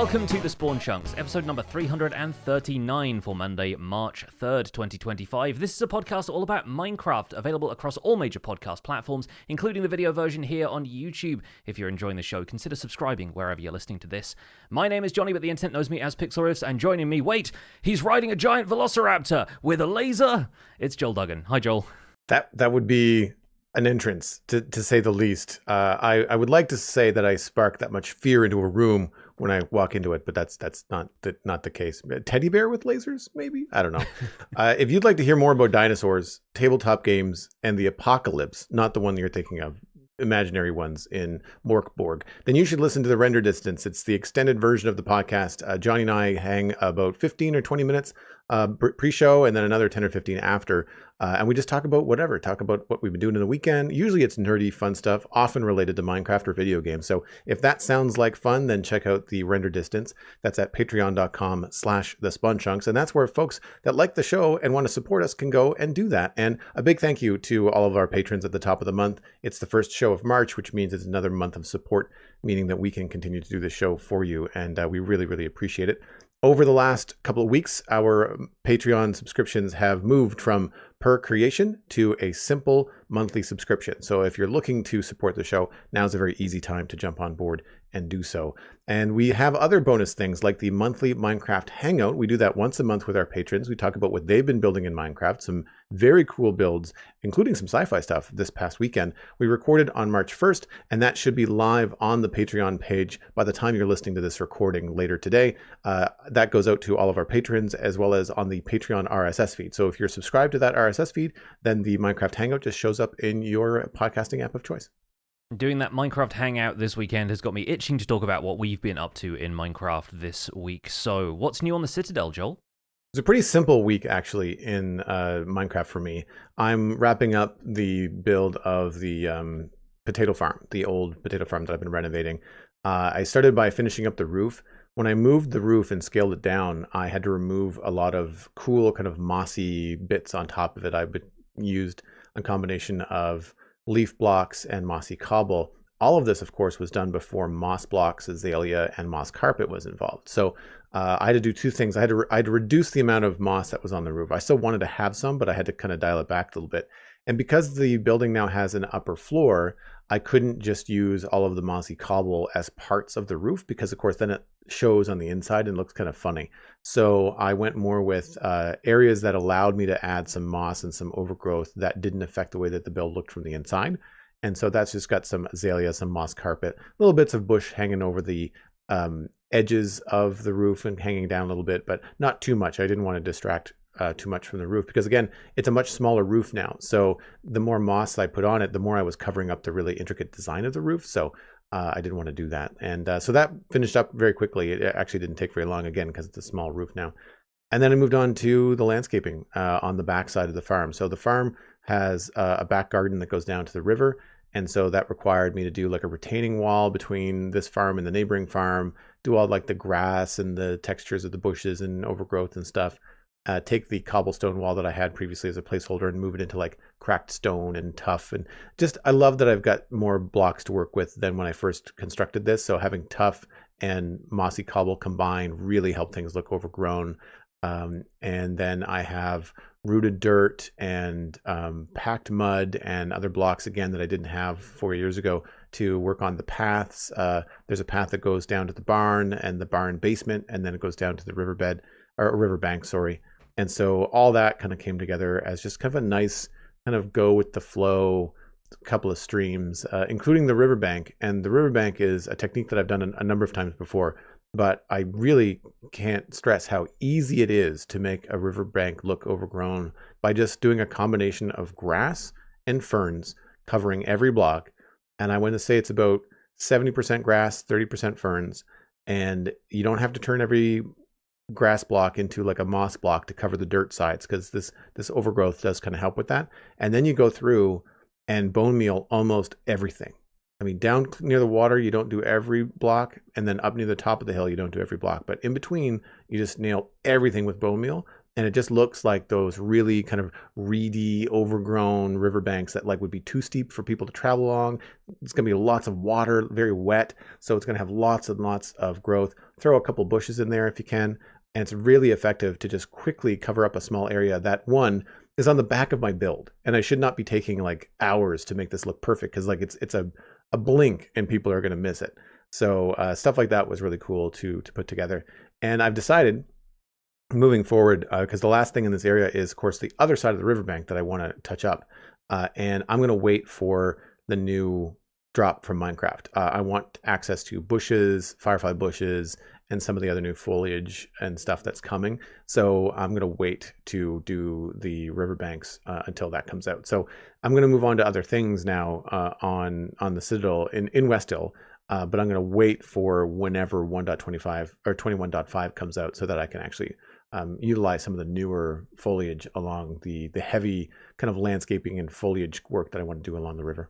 welcome to The Spawn Chunks, episode number 339 for Monday, March 3rd, 2025. This is a podcast all about Minecraft, available across all major podcast platforms, including the video version here on YouTube. If you're enjoying the show, consider subscribing wherever you're listening to this. My name is Johnny, but the internet knows me as Pixelriffs, and joining me, wait, he's riding a giant velociraptor with a laser. It's Joel Duggan. Hi, Joel. That would be an entrance, to say the least. I would like to say that I spark that much fear into a room when I walk into it, but that's not the case. A teddy bear with lasers, maybe? I don't know. If you'd like to hear more about dinosaurs, tabletop games, and the apocalypse, not the one you're thinking of, imaginary ones in Morkborg, then you should listen to the Render Distance. It's the extended version of the podcast. Johnny and I hang about 15 or 20 minutes pre-show and then another 10 or 15 after. And we just talk about whatever, talk about what we've been doing in the weekend. Usually it's nerdy, fun stuff, often related to Minecraft or video games. So if that sounds like fun, then check out the Render Distance. That's at patreon.com/thespawnchunks. And that's where folks that like the show and want to support us can go and do that. And a big thank you to all of our patrons at the top of the month. It's the first show of March, which means it's another month of support, meaning that we can continue to do the show for you. And we really, really appreciate it. Over the last couple of weeks, our Patreon subscriptions have moved from per creation to a simple monthly subscription. So if you're looking to support the show, now's a very easy time to jump on board and do so. And we have other bonus things like the monthly Minecraft Hangout. We do that once a month with our patrons. We talk about what they've been building in Minecraft, some very cool builds, including some sci-fi stuff this past weekend. We recorded on March 1st, and that should be live on the Patreon page by the time you're listening to this recording later today. That goes out to all of our patrons as well as on the Patreon RSS feed. So if you're subscribed to that RSS feed, then the Minecraft Hangout just shows up in your podcasting app of choice. Doing that Minecraft Hangout this weekend has got me itching to talk about what we've been up to in Minecraft this week. So what's new on the Citadel, Joel? It's a pretty simple week, actually, in Minecraft for me. I'm wrapping up the build of the potato farm, the old potato farm that I've been renovating. I started by finishing up the roof. When I moved the roof and scaled it down, I had to remove a lot of cool kind of mossy bits on top of it. I've used a combination of leaf blocks and mossy cobble. All of this, of course, was done before moss blocks, azalea, and moss carpet was involved. So I had to do two things. I had to reduce the amount of moss that was on the roof. I still wanted to have some, but I had to kind of dial it back a little bit. And because the building now has an upper floor, I couldn't just use all of the mossy cobble as parts of the roof because, of course, then it shows on the inside and looks kind of funny. So I went more with areas that allowed me to add some moss and some overgrowth that didn't affect the way that the build looked from the inside. And so that's just got some azalea, some moss carpet, little bits of bush hanging over the edges of the roof and hanging down a little bit, but not too much. I didn't want to distract too much from the roof because, again, it's a much smaller roof now. So the more moss I put on it, the more I was covering up the really intricate design of the roof. So I didn't want to do that. And so that finished up very quickly. It actually didn't take very long, again, because it's a small roof now. And then I moved on to the landscaping on the back side of the farm. So the farm has a back garden that goes down to the river. And so that required me to do like a retaining wall between this farm and the neighboring farm, do all like the grass and the textures of the bushes and overgrowth and stuff. Take the cobblestone wall that I had previously as a placeholder and move it into like cracked stone and tough. And just, I love that I've got more blocks to work with than when I first constructed this. So having tough and mossy cobble combined really helped things look overgrown. And then I have rooted dirt and packed mud and other blocks, again, that I didn't have 4 years ago to work on the paths. There's a path that goes down to the barn and the barn basement, and then it goes down to the riverbed, or riverbank, sorry. And so all that kind of came together as just kind of a nice kind of go with the flow couple of streams, including the riverbank. And the riverbank is a technique that I've done a number of times before, but I really can't stress how easy it is to make a riverbank look overgrown by just doing a combination of grass and ferns covering every block. And I want to say it's about 70% grass, 30% ferns. And you don't have to turn every grass block into like a moss block to cover the dirt sides, because this overgrowth does kind of help with that. And then you go through and bone meal almost everything. I mean, down near the water, you don't do every block, and then up near the top of the hill, you don't do every block. But in between, you just nail everything with bone meal. and it just looks like those really kind of reedy, overgrown riverbanks that like would be too steep for people to travel along. It's going to be lots of water, very wet, so it's going to have lots and lots of growth. Throw a couple bushes in there if you can, and it's really effective to just quickly cover up a small area that one is on the back of my build, and I should not be taking like hours to make this look perfect because like it's a blink and people are going to miss it. So stuff like that was really cool to put together. And I've decided moving forward, because the last thing in this area is, of course, the other side of the riverbank that I want to touch up. And I'm going to wait for the new drop from Minecraft. I want access to bushes, firefly bushes, and some of the other new foliage and stuff that's coming. So I'm going to wait to do the riverbanks until that comes out. So I'm going to move on to other things now on the Citadel in West Hill. But I'm going to wait for whenever 1.25 or 21.5 comes out so that I can actually utilize some of the newer foliage along the heavy kind of landscaping and foliage work that I want to do along the river.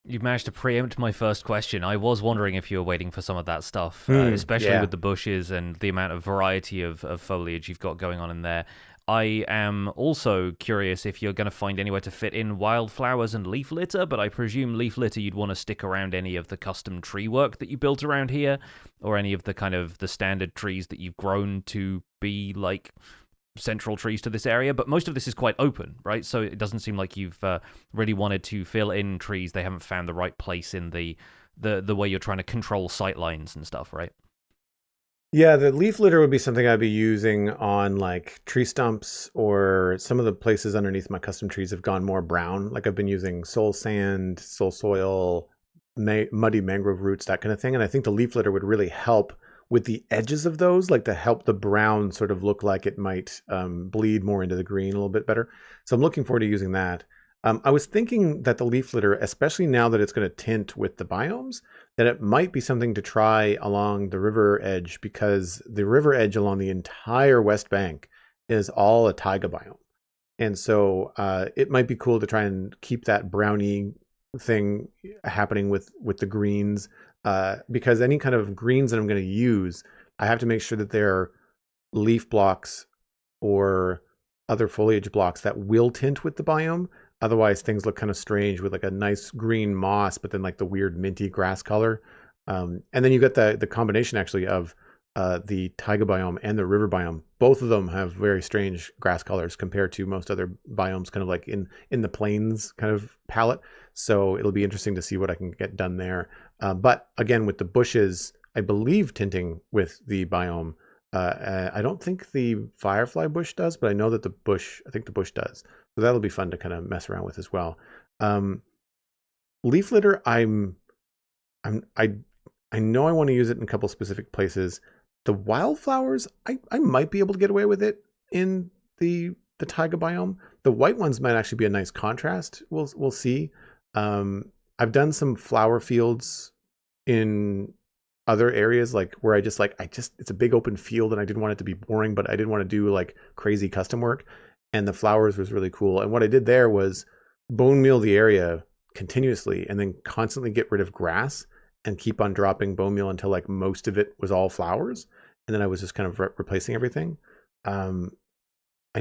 You've managed to preempt my first question. I was wondering if you were waiting for some of that stuff, especially with the bushes and the amount of variety of foliage you've got going on in there. I am also curious if you're going to find anywhere to fit in wildflowers and leaf litter, but I presume leaf litter you'd want to stick around any of the custom tree work that you built around here, or any of the kind of the standard trees that you've grown to be like central trees to this area. But most of this is quite open, right? So it doesn't seem like you've really wanted to fill in trees. They haven't found the right place in the way you're trying to control sight lines and stuff, right? Yeah, the leaf litter would be something I'd be using on like tree stumps, or some of the places underneath my custom trees have gone more brown. Like I've been using soul sand, soul soil, muddy mangrove roots, that kind of thing. And I think the leaf litter would really help with the edges of those, like to help the brown sort of look like it might bleed more into the green a little bit better. So I'm looking forward to using that. I was thinking that the leaf litter, especially now that it's going to tint with the biomes, that it might be something to try along the river edge, because the river edge along the entire west bank is all a taiga biome. And so it might be cool to try and keep that brownie thing happening with the greens, because any kind of greens that I'm going to use, I have to make sure that they're leaf blocks or other foliage blocks that will tint with the biome. Otherwise, things look kind of strange with like a nice green moss, but then like the weird minty grass color. And then you get the combination actually of the taiga biome and the river biome. Both of them have very strange grass colors compared to most other biomes, kind of like in the plains kind of palette. So it'll be interesting to see what I can get done there. But again, with the bushes, I believe tinting with the biome. I don't think the firefly bush does, but I know that I think the bush does. So that'll be fun to kind of mess around with as well. Leaf litter, I know I want to use it in a couple specific places. The wildflowers, I might be able to get away with it in the taiga biome. The white ones might actually be a nice contrast. We'll see. I've done some flower fields in other areas, like where it's a big open field and I didn't want it to be boring, but I didn't want to do like crazy custom work. And the flowers was really cool. And what I did there was bone meal the area continuously and then constantly get rid of grass and keep on dropping bone meal until like most of it was all flowers. And then I was just kind of replacing everything. I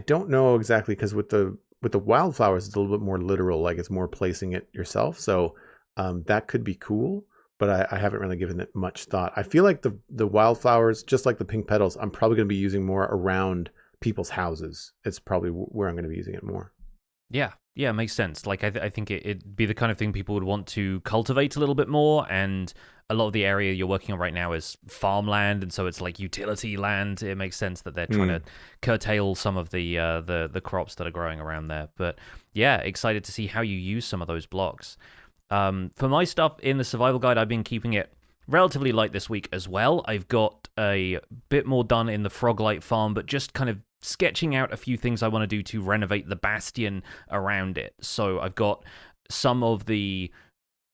don't know exactly, because with the wildflowers, it's a little bit more literal, like it's more placing it yourself. So that could be cool, but I haven't really given it much thought. I feel like the wildflowers, just like the pink petals, I'm probably going to be using more around people's houses. It's probably where I'm going to be using it more. Yeah, it makes sense. Like I think it'd be the kind of thing people would want to cultivate a little bit more, and a lot of the area you're working on right now is farmland, and so it's like utility land. It makes sense that they're trying to curtail some of the crops that are growing around there. But yeah, excited to see how you use some of those blocks. For my stuff in the survival guide, I've been keeping it relatively light this week as well. I've got a bit more done in the Froglight farm, but just kind of sketching out a few things I want to do to renovate the bastion around it. So I've got some of the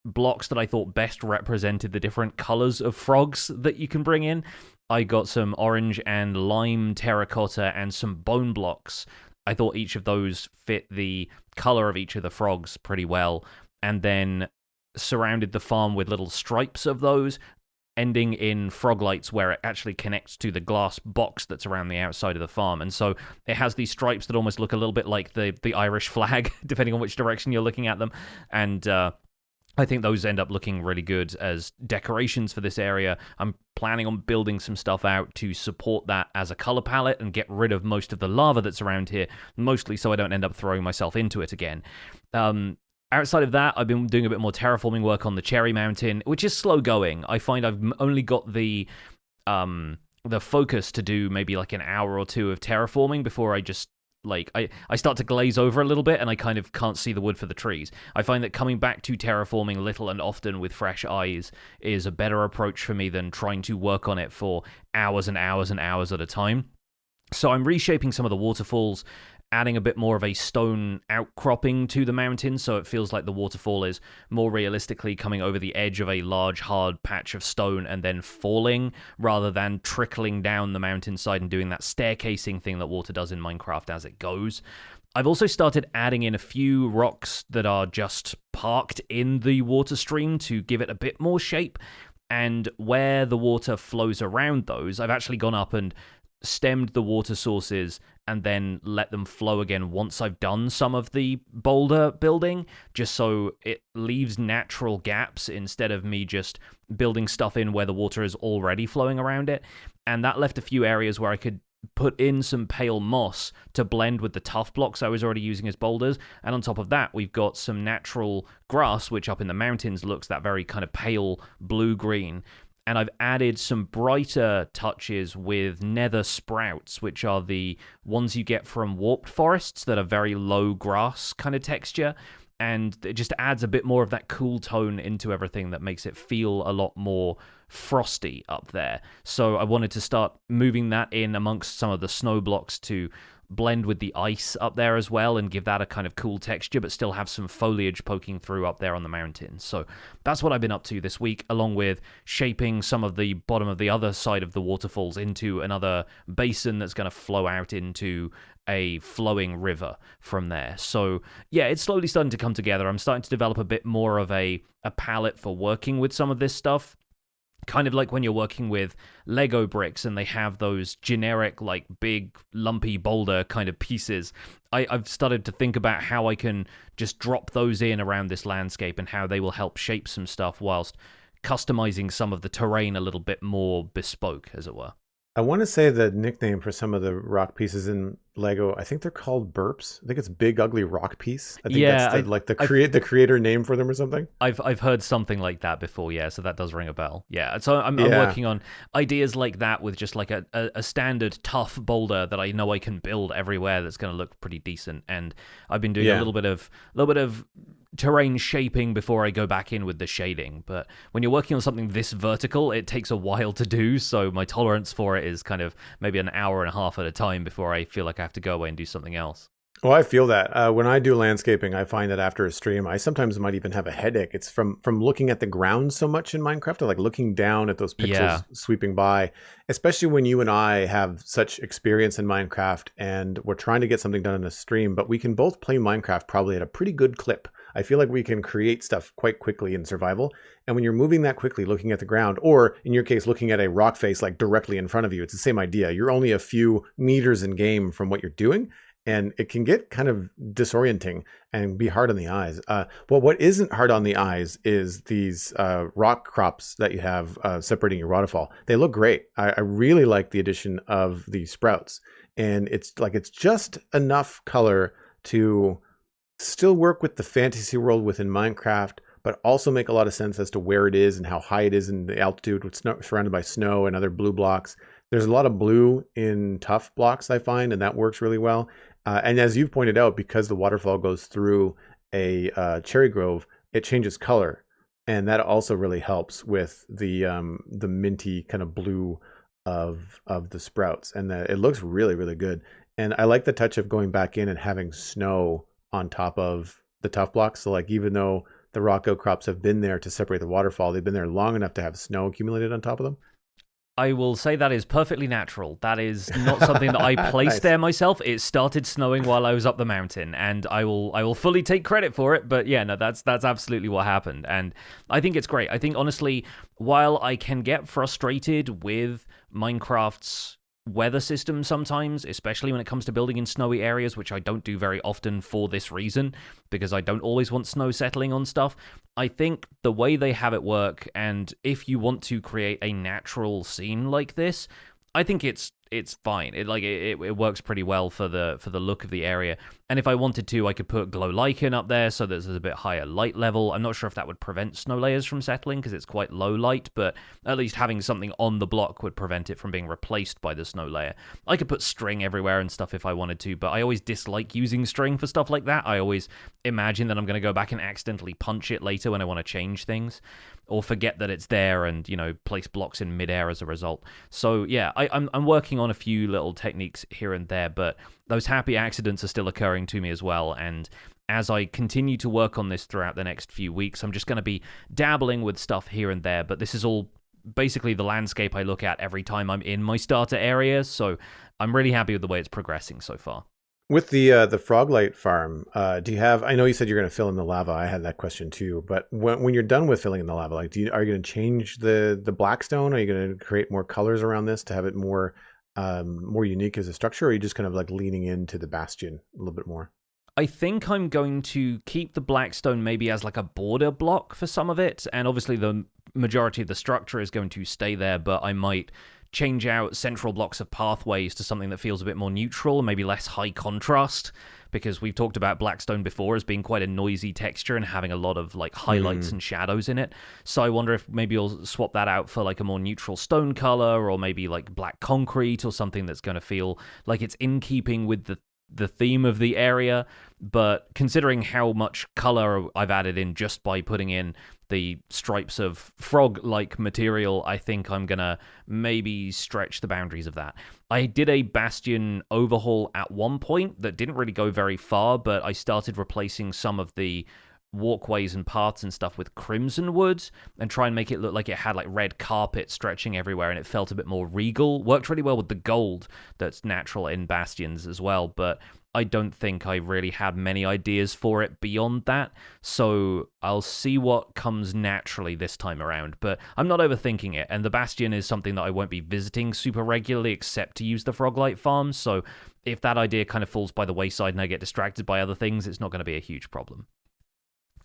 blocks that I thought best represented the different colors of frogs that you can bring in. I got some orange and lime terracotta and some bone blocks. I thought each of those fit the color of each of the frogs pretty well, and then surrounded the farm with little stripes of those. ending in frog lights where it actually connects to the glass box that's around the outside of the farm. And so it has these stripes that almost look a little bit like the Irish flag, depending on which direction you're looking at them. And I think those end up looking really good as decorations for this area. I'm planning on building some stuff out to support that as a color palette and get rid of most of the lava that's around here, mostly so I don't end up throwing myself into it again. Outside of that, I've been doing a bit more terraforming work on the Cherry Mountain, which is slow going. I find I've only got the focus to do maybe like an hour or two of terraforming before I just I start to glaze over a little bit and I kind of can't see the wood for the trees. I find that coming back to terraforming little and often with fresh eyes is a better approach for me than trying to work on it for hours and hours and hours at a time. So I'm reshaping some of the waterfalls, adding a bit more of a stone outcropping to the mountain, so it feels like the waterfall is more realistically coming over the edge of a large, hard patch of stone and then falling, rather than trickling down the mountainside and doing that staircasing thing that water does in Minecraft as it goes. I've also started adding in a few rocks that are just parked in the water stream to give it a bit more shape, and where the water flows around those, I've actually gone up and stemmed the water sources and then let them flow again once I've done some of the boulder building, just so it leaves natural gaps instead of me just building stuff in where the water is already flowing around it. And that left a few areas where I could put in some pale moss to blend with the tough blocks I was already using as boulders. And on top of that, we've got some natural grass, which up in the mountains looks that very kind of pale blue-green. And I've added some brighter touches with nether sprouts, which are the ones you get from warped forests that are very low grass kind of texture. And it just adds a bit more of that cool tone into everything that makes it feel a lot more frosty up there. So I wanted to start moving that in amongst some of the snow blocks to blend with the ice up there as well and give that a kind of cool texture, but still have some foliage poking through up there on the mountain. So that's what I've been up to this week, along with shaping some of the bottom of the other side of the waterfalls into another basin that's going to flow out into a flowing river from there. So yeah, it's slowly starting to come together. I'm starting to develop a bit more of a palette for working with some of this stuff. Kind of like when you're working with Lego bricks and they have those generic, like, big, lumpy boulder kind of pieces. I've started to think about how I can just drop those in around this landscape and how they will help shape some stuff whilst customizing some of the terrain a little bit more bespoke, as it were. I want to say the nickname for some of the rock pieces in Lego, I think they're called burps. I think it's Big Ugly Rock Piece. I think that's the creator name for them or something. I've heard something like that before, yeah, so that does ring a bell. Yeah, so I'm working on ideas like that with just like a standard tough boulder that I know I can build everywhere that's going to look pretty decent. And I've been doing a little bit of terrain shaping before I go back in with the shading. But when you're working on something this vertical, it takes a while to do, so my tolerance for it is kind of maybe an hour and a half at a time before I feel like I have to go away and do something else. Well, I feel that. When I do landscaping, I find that after a stream, I sometimes might even have a headache. It's from looking at the ground so much in Minecraft, or like looking down at those pixels sweeping by, especially when you and I have such experience in Minecraft and we're trying to get something done in a stream, but we can both play Minecraft probably at a pretty good clip. I feel like we can create stuff quite quickly in survival. And when you're moving that quickly, looking at the ground, or in your case, looking at a rock face like directly in front of you, it's the same idea. You're only a few meters in game from what you're doing. And it can get kind of disorienting and be hard on the eyes. Well, what isn't hard on the eyes is these rock crops that you have separating your waterfall. They look great. I really like the addition of the sprouts. And it's just enough color to still work with the fantasy world within Minecraft, but also make a lot of sense as to where it is and how high it is in the altitude, with snow, surrounded by snow and other blue blocks. There's a lot of blue in tough blocks, I find, and that works really well. And as you've pointed out, because the waterfall goes through a cherry grove, it changes color, and that also really helps with the minty kind of blue of the sprouts, and it looks really, really good. And I like the touch of going back in and having snow on top of the tough blocks. So like, even though the rock outcrops have been there to separate the waterfall, they've been there long enough to have snow accumulated on top of them. I will say that is perfectly natural. That is not something that I placed Nice. there myself. It started snowing while I was up the mountain, and I will fully take credit for it. But yeah, no, that's absolutely what happened, and I think it's great. I think honestly, while I can get frustrated with Minecraft's weather system sometimes, especially when it comes to building in snowy areas, which I don't do very often for this reason, because I don't always want snow settling on stuff. I think the way they have it work, and if you want to create a natural scene like this, I think it's fine. It works pretty well for the look of the area. And if I wanted to, I could put glow lichen up there so that there's a bit higher light level. I'm not sure if that would prevent snow layers from settling because it's quite low light, but at least having something on the block would prevent it from being replaced by the snow layer. I could put string everywhere and stuff if I wanted to, but I always dislike using string for stuff like that. I always imagine that I'm going to go back and accidentally punch it later when I want to change things, or forget that it's there and, place blocks in midair as a result. So yeah, I'm working on a few little techniques here and there, but those happy accidents are still occurring to me as well. And as I continue to work on this throughout the next few weeks, I'm just going to be dabbling with stuff here and there, but this is all basically the landscape I look at every time I'm in my starter area, so I'm really happy with the way it's progressing so far. With the Froglight farm, do you have? I know you said you're going to fill in the lava. I had that question too. But when you're done with filling in the lava, are you going to change the blackstone? Are you going to create more colors around this to have it more unique as a structure? Or are you just kind of like leaning into the bastion a little bit more? I think I'm going to keep the blackstone maybe as like a border block for some of it, and obviously the majority of the structure is going to stay there, but I might change out central blocks of pathways to something that feels a bit more neutral, maybe less high contrast, because we've talked about blackstone before as being quite a noisy texture and having a lot of like highlights and shadows in it. So I wonder if maybe I'll swap that out for like a more neutral stone color, or maybe like black concrete or something that's going to feel like it's in keeping with the theme of the area. But considering how much color I've added in just by putting in the stripes of frog-like material, I think I'm gonna maybe stretch the boundaries of that. I did a bastion overhaul at one point that didn't really go very far, but I started replacing some of the walkways and paths and stuff with crimson wood and try and make it look like it had like red carpet stretching everywhere and it felt a bit more regal. Worked really well with the gold that's natural in bastions as well, but I don't think I really had many ideas for it beyond that, so I'll see what comes naturally this time around, but I'm not overthinking it, and the Bastion is something that I won't be visiting super regularly except to use the Froglight farm, so if that idea kind of falls by the wayside and I get distracted by other things, it's not going to be a huge problem.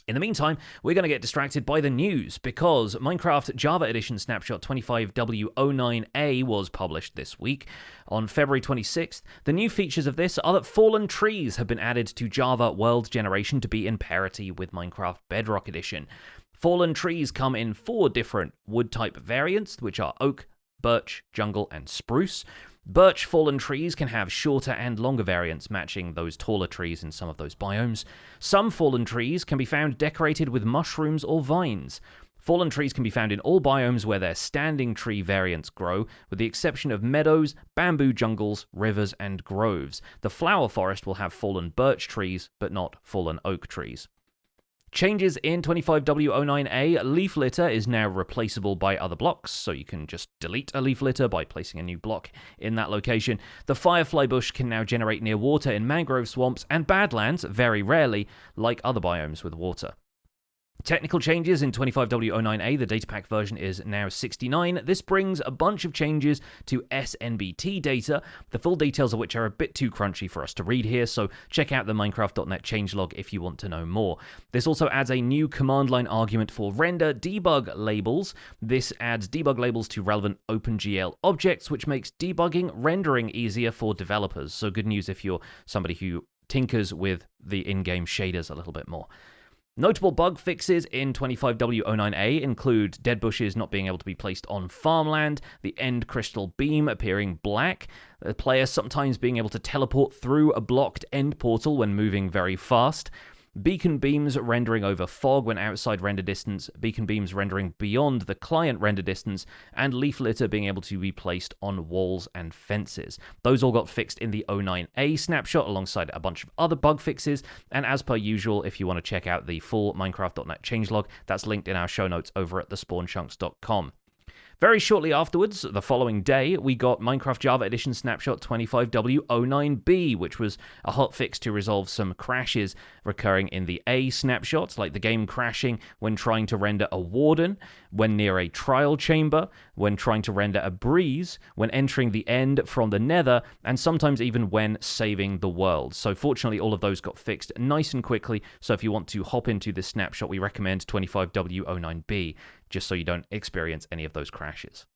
In the meantime, we're going to get distracted by the news, because Minecraft Java Edition Snapshot 25W09A was published this week. On February 26th, the new features of this are that fallen trees have been added to Java World Generation to be in parity with Minecraft Bedrock Edition. Fallen trees come in 4 different wood type variants, which are oak, birch, jungle, and spruce. Birch fallen trees can have shorter and longer variants, matching those taller trees in some of those biomes. Some fallen trees can be found decorated with mushrooms or vines. Fallen trees can be found in all biomes where their standing tree variants grow, with the exception of meadows, bamboo jungles, rivers, and groves. The flower forest will have fallen birch trees, but not fallen oak trees. Changes in 25W09A, leaf litter is now replaceable by other blocks, so you can just delete a leaf litter by placing a new block in that location. The firefly bush can now generate near water in mangrove swamps and badlands, very rarely, like other biomes with water. Technical changes in 25W09A, the datapack version is now 69. This brings a bunch of changes to SNBT data, the full details of which are a bit too crunchy for us to read here, so check out the Minecraft.net changelog if you want to know more. This also adds a new command line argument for render debug labels. This adds debug labels to relevant OpenGL objects, which makes debugging rendering easier for developers. So good news if you're somebody who tinkers with the in-game shaders a little bit more. Notable bug fixes in 25W09A include dead bushes not being able to be placed on farmland, the end crystal beam appearing black, the player sometimes being able to teleport through a blocked end portal when moving very fast, beacon beams rendering over fog when outside render distance, beacon beams rendering beyond the client render distance, and leaf litter being able to be placed on walls and fences. Those all got fixed in the 09A snapshot alongside a bunch of other bug fixes, and as per usual, if you want to check out the full Minecraft.net changelog, that's linked in our show notes over at thespawnchunks.com. Very shortly afterwards, the following day, we got Minecraft Java Edition Snapshot 25W09B, which was a hotfix to resolve some crashes recurring in the A snapshot, like the game crashing when trying to render a warden, when near a trial chamber, when trying to render a breeze, when entering the end from the nether, and sometimes even when saving the world. So fortunately, all of those got fixed nice and quickly, so if you want to hop into this snapshot, we recommend 25W09B, just so you don't experience any of those crashes.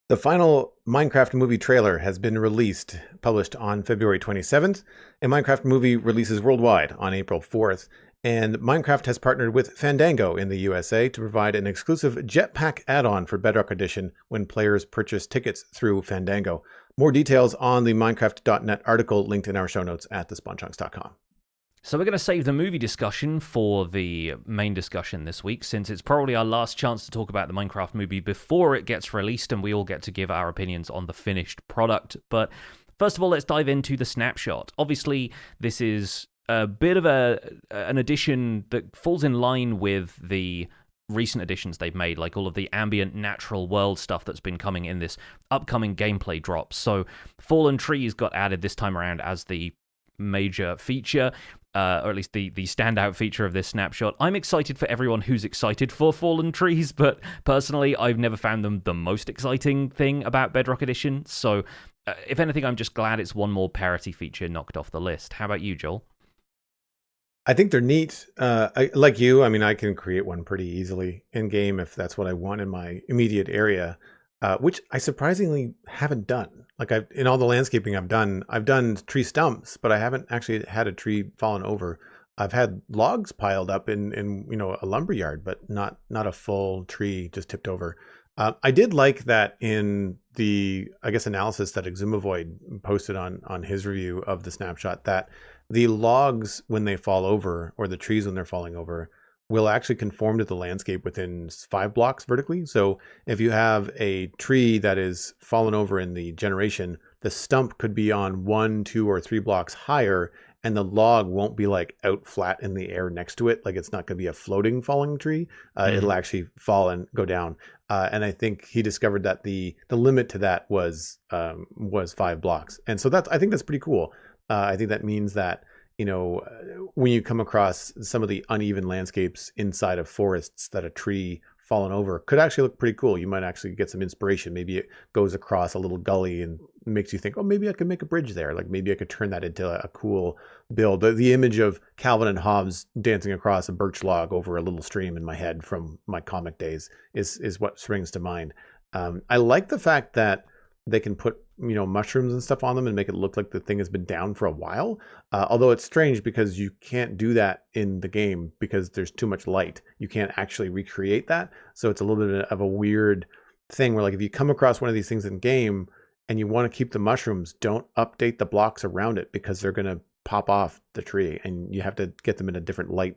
The final Minecraft movie trailer has been released, published on February 27th. A Minecraft movie releases worldwide on April 4th. And Minecraft has partnered with Fandango in the USA to provide an exclusive Jetpack add-on for Bedrock Edition when players purchase tickets through Fandango. More details on the Minecraft.net article linked in our show notes at thespawnchunks.com. So we're going to save the movie discussion for the main discussion this week, since it's probably our last chance to talk about the Minecraft movie before it gets released and we all get to give our opinions on the finished product. But first of all, let's dive into the snapshot. Obviously, this is a bit of an addition that falls in line with the recent additions they've made, like all of the ambient natural world stuff that's been coming in this upcoming gameplay drop. So Fallen Trees got added this time around as the major feature, or at least the standout feature of this snapshot. I'm excited for everyone who's excited for Fallen Trees, but personally, I've never found them the most exciting thing about Bedrock Edition. So if anything, I'm just glad it's one more parity feature knocked off the list. How about you, Joel? I think they're neat. Like you, I mean, I can create one pretty easily in game if that's what I want in my immediate area, which I surprisingly haven't done. Like in all the landscaping I've done tree stumps, but I haven't actually had a tree fallen over. I've had logs piled up in a lumberyard, but not a full tree just tipped over. I did like that in the, I guess, analysis that Exumavoid posted on his review of the snapshot, that the logs, when they fall over, or the trees when they're falling over, will actually conform to the landscape within 5 blocks vertically. So if you have a tree that is fallen over in the generation, the stump could be on 1, 2, or 3 blocks higher, and the log won't be like out flat in the air next to it. Like it's not going to be a floating falling tree. It'll actually fall and go down. And I think he discovered that the limit to that was 5 blocks. And so I think that's pretty cool. I think that means that, when you come across some of the uneven landscapes inside of forests, that a tree fallen over could actually look pretty cool. You might actually get some inspiration. Maybe it goes across a little gully and makes you think, oh, maybe I could make a bridge there. Like maybe I could turn that into a cool build. The image of Calvin and Hobbes dancing across a birch log over a little stream in my head from my comic days is what springs to mind. I like the fact that they can put mushrooms and stuff on them and make it look like the thing has been down for a while. Although it's strange because you can't do that in the game because there's too much light. You can't actually recreate that. So it's a little bit of a weird thing where, like, if you come across one of these things in game and you want to keep the mushrooms, don't update the blocks around it because they're going to pop off the tree and you have to get them in a different light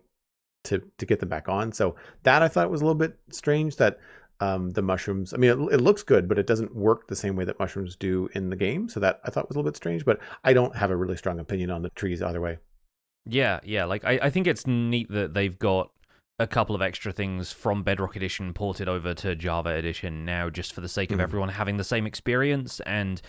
to get them back on. So that I thought was a little bit strange, that the mushrooms, I mean, it looks good, but it doesn't work the same way that mushrooms do in the game. So that I thought was a little bit strange, but I don't have a really strong opinion on the trees either way. Yeah. Like, I think it's neat that they've got a couple of extra things from Bedrock Edition ported over to Java Edition now, just for the sake of everyone having the same experience. And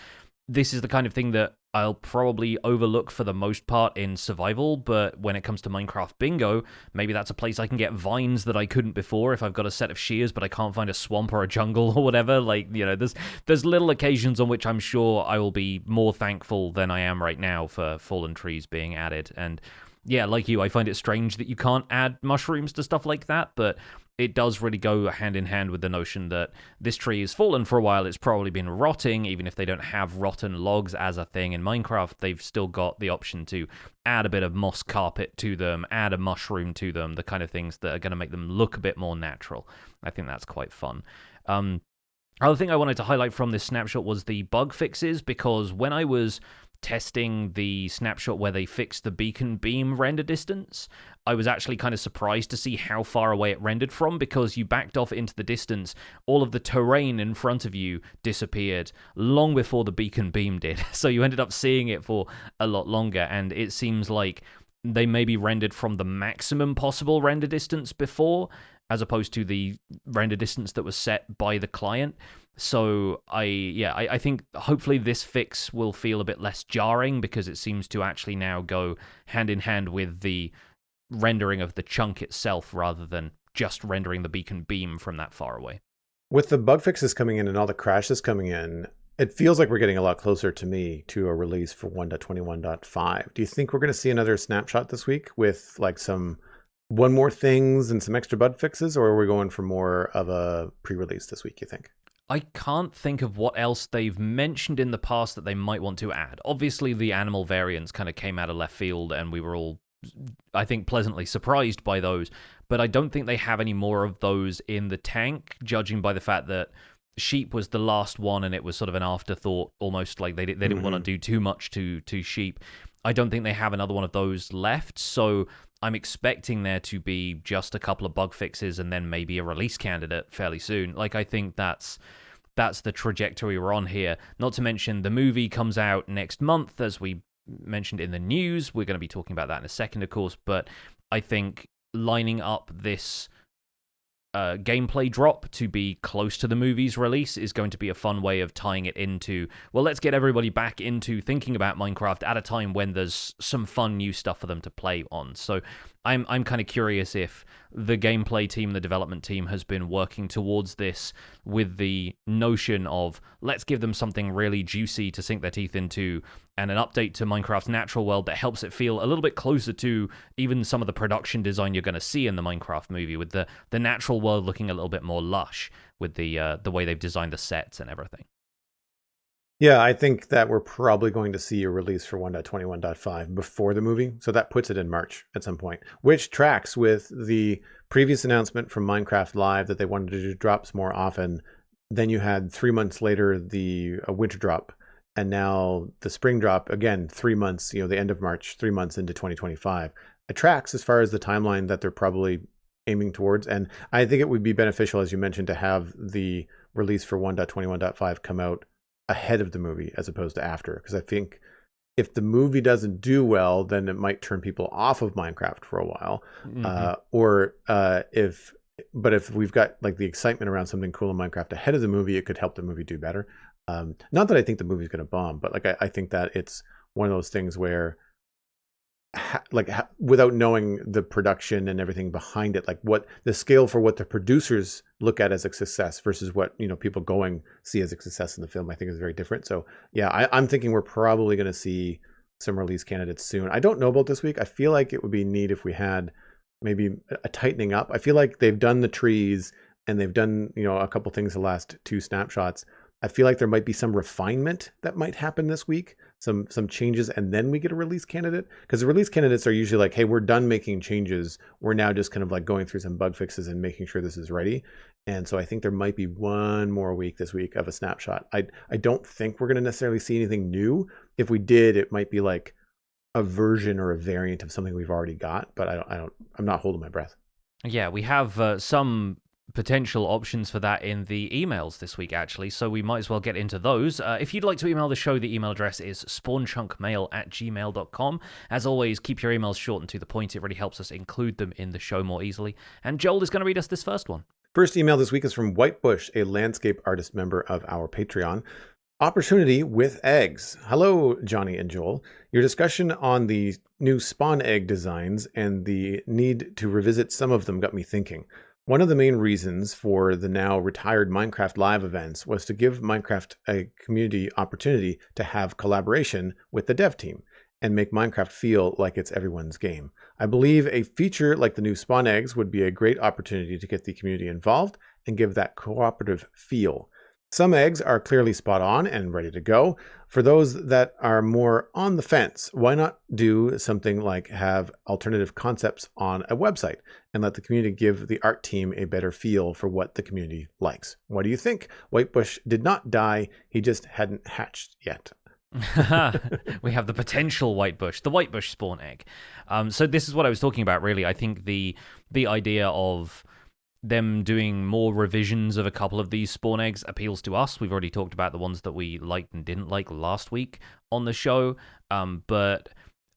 this is the kind of thing that I'll probably overlook for the most part in survival, but when it comes to Minecraft Bingo, maybe that's a place I can get vines that I couldn't before if I've got a set of shears, but I can't find a swamp or a jungle or whatever. Like, there's little occasions on which I'm sure I will be more thankful than I am right now for Fallen Trees being added. And yeah, like you, I find it strange that you can't add mushrooms to stuff like that, but it does really go hand in hand with the notion that this tree has fallen for a while. It's probably been rotting. Even if they don't have rotten logs as a thing in Minecraft, they've still got the option to add a bit of moss carpet to them, add a mushroom to them, the kind of things that are going to make them look a bit more natural. I think that's quite fun. Other thing I wanted to highlight from this snapshot was the bug fixes, because when I was testing the snapshot where they fixed the beacon beam render distance, I was actually kind of surprised to see how far away it rendered from, because you backed off into the distance, all of the terrain in front of you disappeared long before the beacon beam did. So you ended up seeing it for a lot longer, and it seems like they maybe rendered from the maximum possible render distance before, as opposed to the render distance that was set by the client. So I think hopefully this fix will feel a bit less jarring, because it seems to actually now go hand in hand with the rendering of the chunk itself rather than just rendering the beacon beam from that far away. With the bug fixes coming in and all the crashes coming in, it feels like we're getting a lot closer to me to a release for 1.21.5. Do you think we're going to see another snapshot this week with like some one more things and some extra bug fixes, or are we going for more of a pre-release this week, you think? I can't think of what else they've mentioned in the past that they might want to add. Obviously, the animal variants kind of came out of left field, and we were all, I think, pleasantly surprised by those. But I don't think they have any more of those in the tank, judging by the fact that sheep was the last one, and it was sort of an afterthought, almost like they didn't want to do too much to sheep. I don't think they have another one of those left, so I'm expecting there to be just a couple of bug fixes and then maybe a release candidate fairly soon. Like, I think that's the trajectory we're on here. Not to mention the movie comes out next month, as we mentioned in the news. We're going to be talking about that in a second, of course, but I think lining up this gameplay drop to be close to the movie's release is going to be a fun way of tying it into, well, let's get everybody back into thinking about Minecraft at a time when there's some fun new stuff for them to play on. So I'm kind of curious if the gameplay team, the development team, has been working towards this with the notion of, let's give them something really juicy to sink their teeth into, and an update to Minecraft's natural world that helps it feel a little bit closer to even some of the production design you're going to see in the Minecraft movie, with the natural world looking a little bit more lush with the way they've designed the sets and everything. Yeah, I think that we're probably going to see a release for 1.21.5 before the movie. So that puts it in March at some point, which tracks with the previous announcement from Minecraft Live that they wanted to do drops more often. Then you had 3 months later the winter drop, and now the spring drop, again, 3 months, the end of March, 3 months into 2025. It tracks as far as the timeline that they're probably aiming towards. And I think it would be beneficial, as you mentioned, to have the release for 1.21.5 come out ahead of the movie as opposed to after, because I think if the movie doesn't do well, then it might turn people off of Minecraft for a while. If we've got like the excitement around something cool in Minecraft ahead of the movie, it could help the movie do better. Not that I think the movie's going to bomb, but like I think that it's one of those things where without knowing the production and everything behind it, like what the scale for what the producers look at as a success versus what people going see as a success in the film, I think is very different. So yeah, I'm thinking we're probably going to see some release candidates soon. I don't know about this week. I feel like it would be neat if we had maybe a tightening up. I feel like they've done the trees and they've done a couple things the last two snapshots. I feel like there might be some refinement that might happen this week, some changes, and then we get a release candidate. Because the release candidates are usually like, hey, we're done making changes. We're now just kind of like going through some bug fixes and making sure this is ready. And so I think there might be one more week this week of a snapshot. I don't think we're going to necessarily see anything new. If we did, it might be like a version or a variant of something we've already got. But I'm not holding my breath. Yeah, we have some potential options for that in the emails this week, actually, so we might as well get into those. If you'd like to email the show, the email address is spawnchunkmail@gmail.com. As always, keep your emails short and to the point. It really helps us include them in the show more easily. And Joel is going to read us this first one. First email this week is from Whitebush, a landscape artist member of our Patreon. Opportunity with eggs. Hello, Johnny and Joel. Your discussion on the new spawn egg designs and the need to revisit some of them got me thinking. One of the main reasons for the now retired Minecraft Live events was to give Minecraft a community opportunity to have collaboration with the dev team and make Minecraft feel like it's everyone's game. I believe a feature like the new spawn eggs would be a great opportunity to get the community involved and give that cooperative feel. Some eggs are clearly spot on and ready to go. For those that are more on the fence, why not do something like have alternative concepts on a website and let the community give the art team a better feel for what the community likes? What do you think? Whitebush did not die. He just hadn't hatched yet. We have the potential Whitebush, the Whitebush spawn egg. So this is what I was talking about, really. I think the idea of them doing more revisions of a couple of these spawn eggs appeals to us. We've already talked about the ones that we liked and didn't like last week on the show. But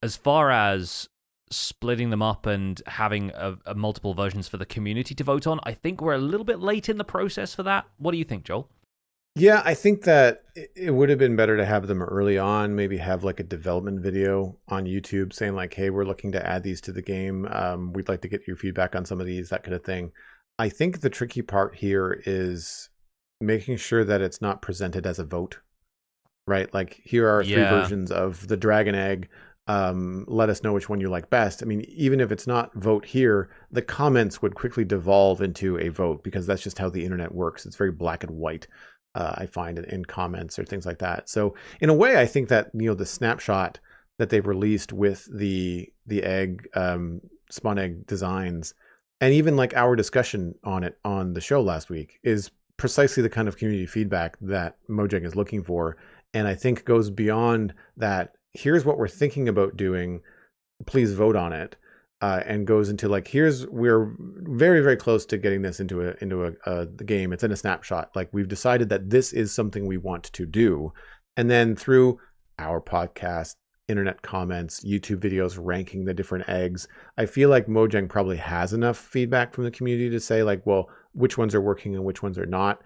as far as splitting them up and having a multiple versions for the community to vote on, I think we're a little bit late in the process for that. What do you think, Joel? Yeah, I think that it would have been better to have them early on, maybe have like a development video on YouTube saying like, hey, we're looking to add these to the game. We'd like to get your feedback on some of these, that kind of thing. I think the tricky part here is making sure that it's not presented as a vote, right? Like, here are three versions of the dragon egg. Let us know which one you like best. I mean, even if it's not vote here, the comments would quickly devolve into a vote, because that's just how the internet works. It's very black and white. I find in comments or things like that. So in a way, I think that, the snapshot that they've released with the egg, spawn egg designs, and even like our discussion on it on the show last week, is precisely the kind of community feedback that Mojang is looking for. And I think goes beyond that. Here's what we're thinking about doing. Please vote on it. And goes into like, we're very, very close to getting this into the game. It's in a snapshot. Like, we've decided that this is something we want to do. And then through our podcast, internet comments, YouTube videos ranking the different eggs, I feel like Mojang probably has enough feedback from the community to say like, well, which ones are working and which ones are not.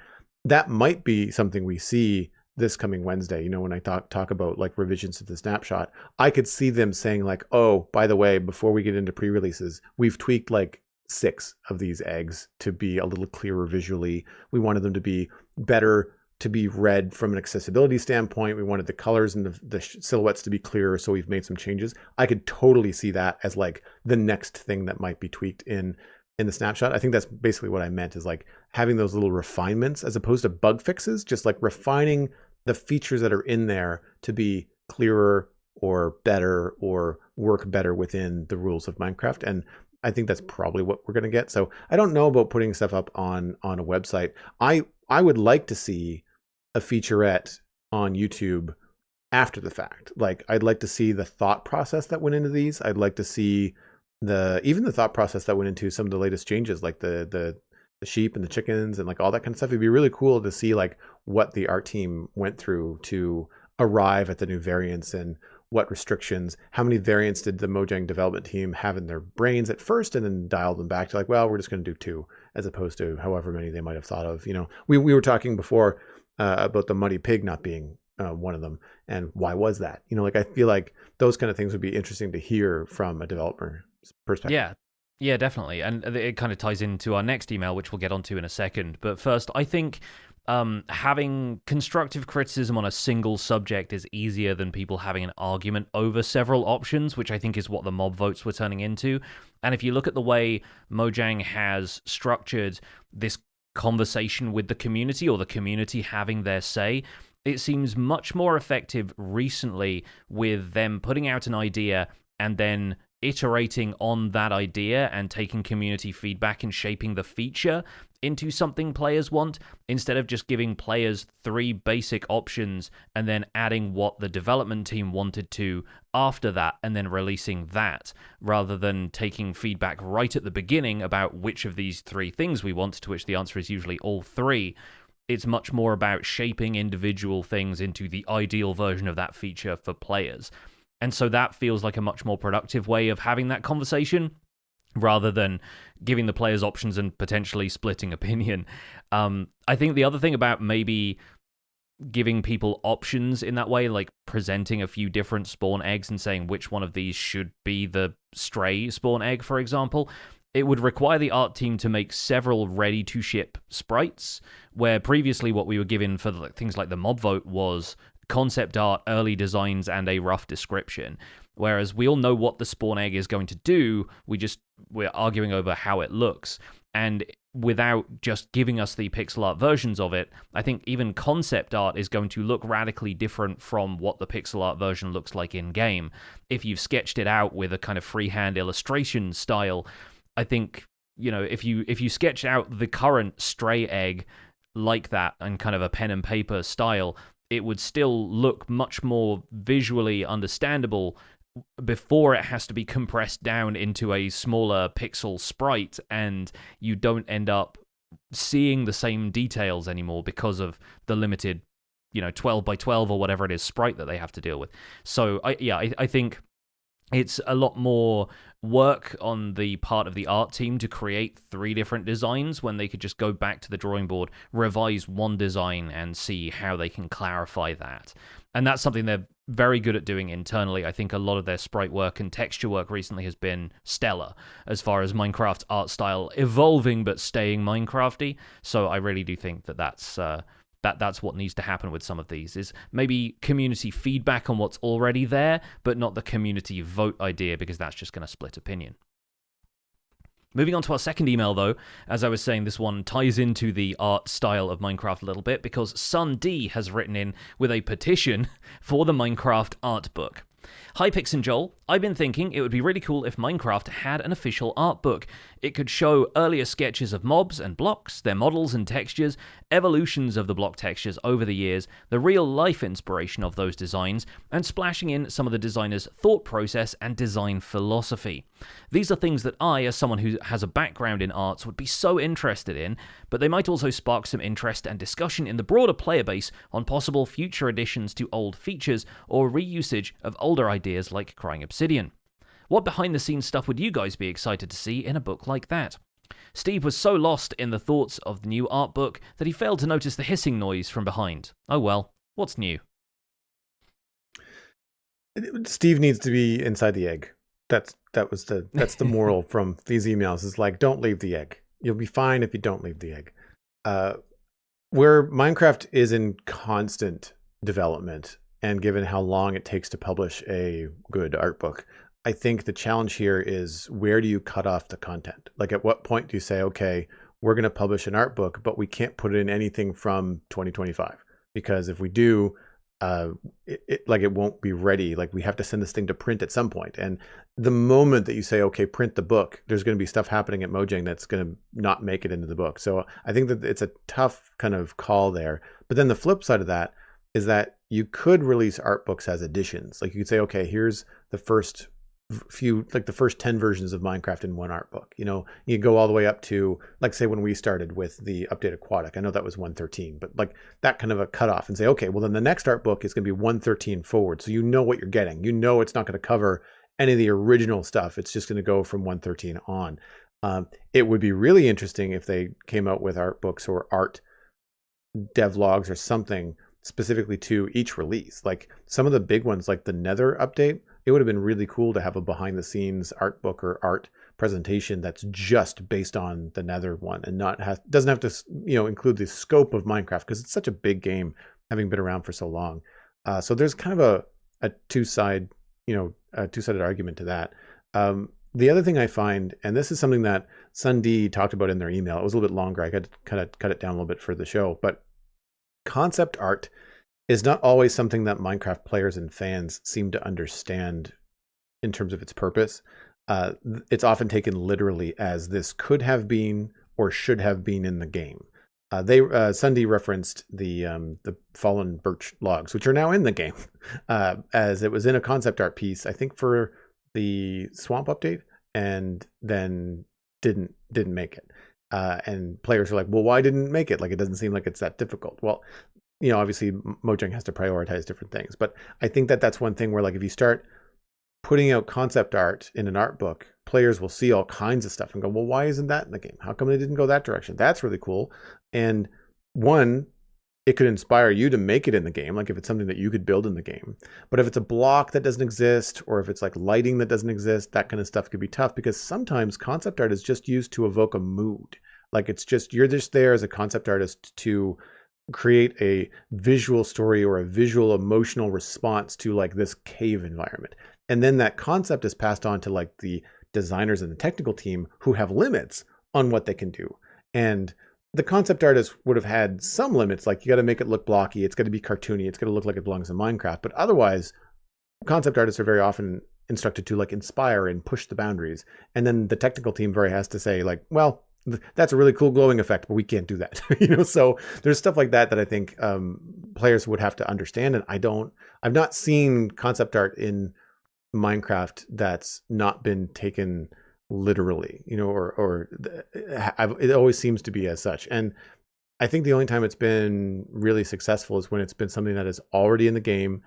That might be something we see this coming Wednesday. When I talk about like revisions to the snapshot, I could see them saying like, oh, by the way, before we get into pre-releases, we've tweaked like 6 of these eggs to be a little clearer visually. We wanted them to be better to be read from an accessibility standpoint. We wanted the colors and the silhouettes to be clearer, so we've made some changes. I could totally see that as like the next thing that might be tweaked in the snapshot. I think that's basically what I meant, is like having those little refinements as opposed to bug fixes, just like refining the features that are in there to be clearer or better or work better within the rules of Minecraft. And I think that's probably what we're going to get. So I don't know about putting stuff up on a website. I would like to see a featurette on YouTube after the fact. Like, I'd like to see the thought process that went into these. I'd like to see even the thought process that went into some of the latest changes, like the sheep and the chickens and like all that kind of stuff. It'd be really cool to see like what the art team went through to arrive at the new variants, and what restrictions, how many variants did the Mojang development team have in their brains at first, and then dial them back to like, well, we're just going to do 2 as opposed to however many they might have thought of. We were talking before about the muddy pig not being one of them, and why was that? Like, I feel like those kind of things would be interesting to hear from a developer perspective. Yeah, definitely. And it kind of ties into our next email, which we'll get onto in a second. But first, I think having constructive criticism on a single subject is easier than people having an argument over several options, which I think is what the mob votes were turning into. And if you look at the way Mojang has structured this conversation with the community, or the community having their say, it seems much more effective recently with them putting out an idea and then iterating on that idea and taking community feedback and shaping the feature into something players want, instead of just giving players 3 basic options and then adding what the development team wanted to after that and then releasing that, rather than taking feedback right at the beginning about which of these 3 things we want, to which the answer is usually all 3. It's much more about shaping individual things into the ideal version of that feature for players. And so that feels like a much more productive way of having that conversation, rather than giving the players options and potentially splitting opinion. I think the other thing about maybe giving people options in that way, like presenting a few different spawn eggs and saying which one of these should be the stray spawn egg, for example, it would require the art team to make several ready-to-ship sprites, where previously what we were given for things like the mob vote was concept art, early designs, and a rough description. Whereas we all know what the spawn egg is going to do, we're arguing over how it looks. And without just giving us the pixel art versions of it, I think even concept art is going to look radically different from what the pixel art version looks like in-game. If you've sketched it out with a kind of freehand illustration style, I think, if you sketch out the current stray egg like that and kind of a pen and paper style, it would still look much more visually understandable before it has to be compressed down into a smaller pixel sprite, and you don't end up seeing the same details anymore because of the limited, 12 by 12 or whatever it is sprite that they have to deal with. So I think It's a lot more work on the part of the art team to create 3 different designs when they could just go back to the drawing board, revise one design, and see how they can clarify that. And that's something they're very good at doing internally. I think a lot of their sprite work and texture work recently has been stellar as far as Minecraft's art style evolving but staying Minecrafty. So I really do think that that's what needs to happen with some of these, is maybe community feedback on what's already there, but not the community vote idea, because that's just going to split opinion. Moving on to our second email, though, as I was saying, this one ties into the art style of Minecraft a little bit, because Sun D has written in with a petition for the Minecraft art book. Hi Pix and Joel, I've been thinking it would be really cool if Minecraft had an official art book. It could show earlier sketches of mobs and blocks, their models and textures, evolutions of the block textures over the years, the real-life inspiration of those designs, and splashing in some of the designer's thought process and design philosophy. These are things that I, as someone who has a background in arts, would be so interested in, but they might also spark some interest and discussion in the broader player base on possible future additions to old features or reusage of older ideas like Crying Obsidian. What behind-the-scenes stuff would you guys be excited to see in a book like that? Steve was so lost in the thoughts of the new art book that he failed to notice the hissing noise from behind. Oh well, what's new? Steve needs to be inside the egg. That's the moral from these emails, is like, don't leave the egg. You'll be fine if you don't leave the egg. Where Minecraft is in constant development, and given how long it takes to publish a good art book, I think the challenge here is, where do you cut off the content? Like, at what point do you say, okay, we're going to publish an art book, but we can't put in anything from 2025, because if we do, it won't be ready. Like, we have to send this thing to print at some point. And the moment that you say, okay, print the book, there's going to be stuff happening at Mojang that's going to not make it into the book. So I think that it's a tough kind of call there. But then the flip side of that is that you could release art books as editions. Like, you could say, okay, here's the first few, like the first 10 versions of Minecraft in one art book. You know, you go all the way up to, like, say when we started with the update aquatic, I know that was 113, but like that kind of a cutoff, and say, okay, well then the next art book is going to be 113 forward. So you know what you're getting. You know it's not going to cover any of the original stuff. It's just going to go from 113 on. It would be really interesting if they came out with art books or art devlogs or something specifically to each release. Like some of the big ones, like the Nether update, it would have been really cool to have a behind the scenes art book or art presentation that's just based on the Nether one, and doesn't have to, include the scope of Minecraft, because it's such a big game, having been around for so long. So there's kind of a two-sided argument to that. The other thing I find, and this is something that Sundee talked about in their email, it was a little bit longer, I got to kind of cut it down a little bit for the show, but concept art is not always something that Minecraft players and fans seem to understand in terms of its purpose. It's often taken literally as this could have been or should have been in the game. Sundee referenced the fallen birch logs, which are now in the game, as it was in a concept art piece, I think for the swamp update, and then didn't make it. And players are like, well, why didn't it make it? Like, it doesn't seem like it's that difficult. Well, obviously Mojang has to prioritize different things, but I think that that's one thing where, like, if you start putting out concept art in an art book, players will see all kinds of stuff and go, well, why isn't that in the game? How come they didn't go that direction? That's really cool. And one, it could inspire you to make it in the game, like if it's something that you could build in the game. But if it's a block that doesn't exist, or if it's like lighting that doesn't exist, that kind of stuff could be tough, because sometimes concept art is just used to evoke a mood. Like, it's just, you're just there as a concept artist to create a visual story or a visual emotional response to, like, this cave environment. And then that concept is passed on to, like, the designers and the technical team, who have limits on what they can do. And the concept artist would have had some limits, like, you got to make it look blocky, it's got to be cartoony, it's got to look like it belongs in Minecraft. But otherwise, concept artists are very often instructed to, like, inspire and push the boundaries. And then the technical team has to say, like, well, that's a really cool glowing effect, but we can't do that. So there's stuff like that I think players would have to understand. And I've not seen concept art in Minecraft that's not been taken literally, it always seems to be as such. And I think the only time it's been really successful is when it's been something that is already in the game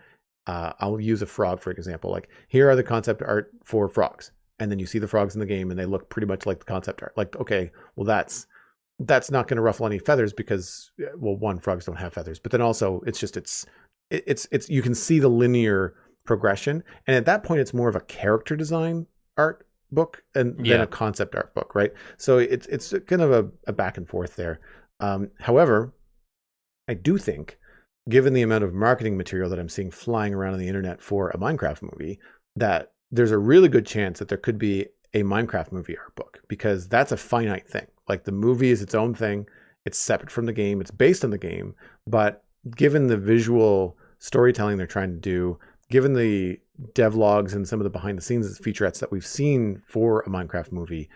I'll use a frog for example. Like, here are the concept art for frogs, and then you see the frogs in the game, and they look pretty much like the concept art. Like, okay, well that's not going to ruffle any feathers because, well, one, frogs don't have feathers, but then also it's you can see the linear progression, and at that point it's more of a character design art book and than a concept art book, right? So it's kind of a back and forth there. However, I do think, given the amount of marketing material that I'm seeing flying around on the internet for a Minecraft movie, that there's a really good chance that there could be a Minecraft movie art book, because that's a finite thing. Like, the movie is its own thing. It's separate from the game. It's based on the game. But given the visual storytelling they're trying to do, given the devlogs and some of the behind the scenes featurettes that we've seen for a Minecraft movie,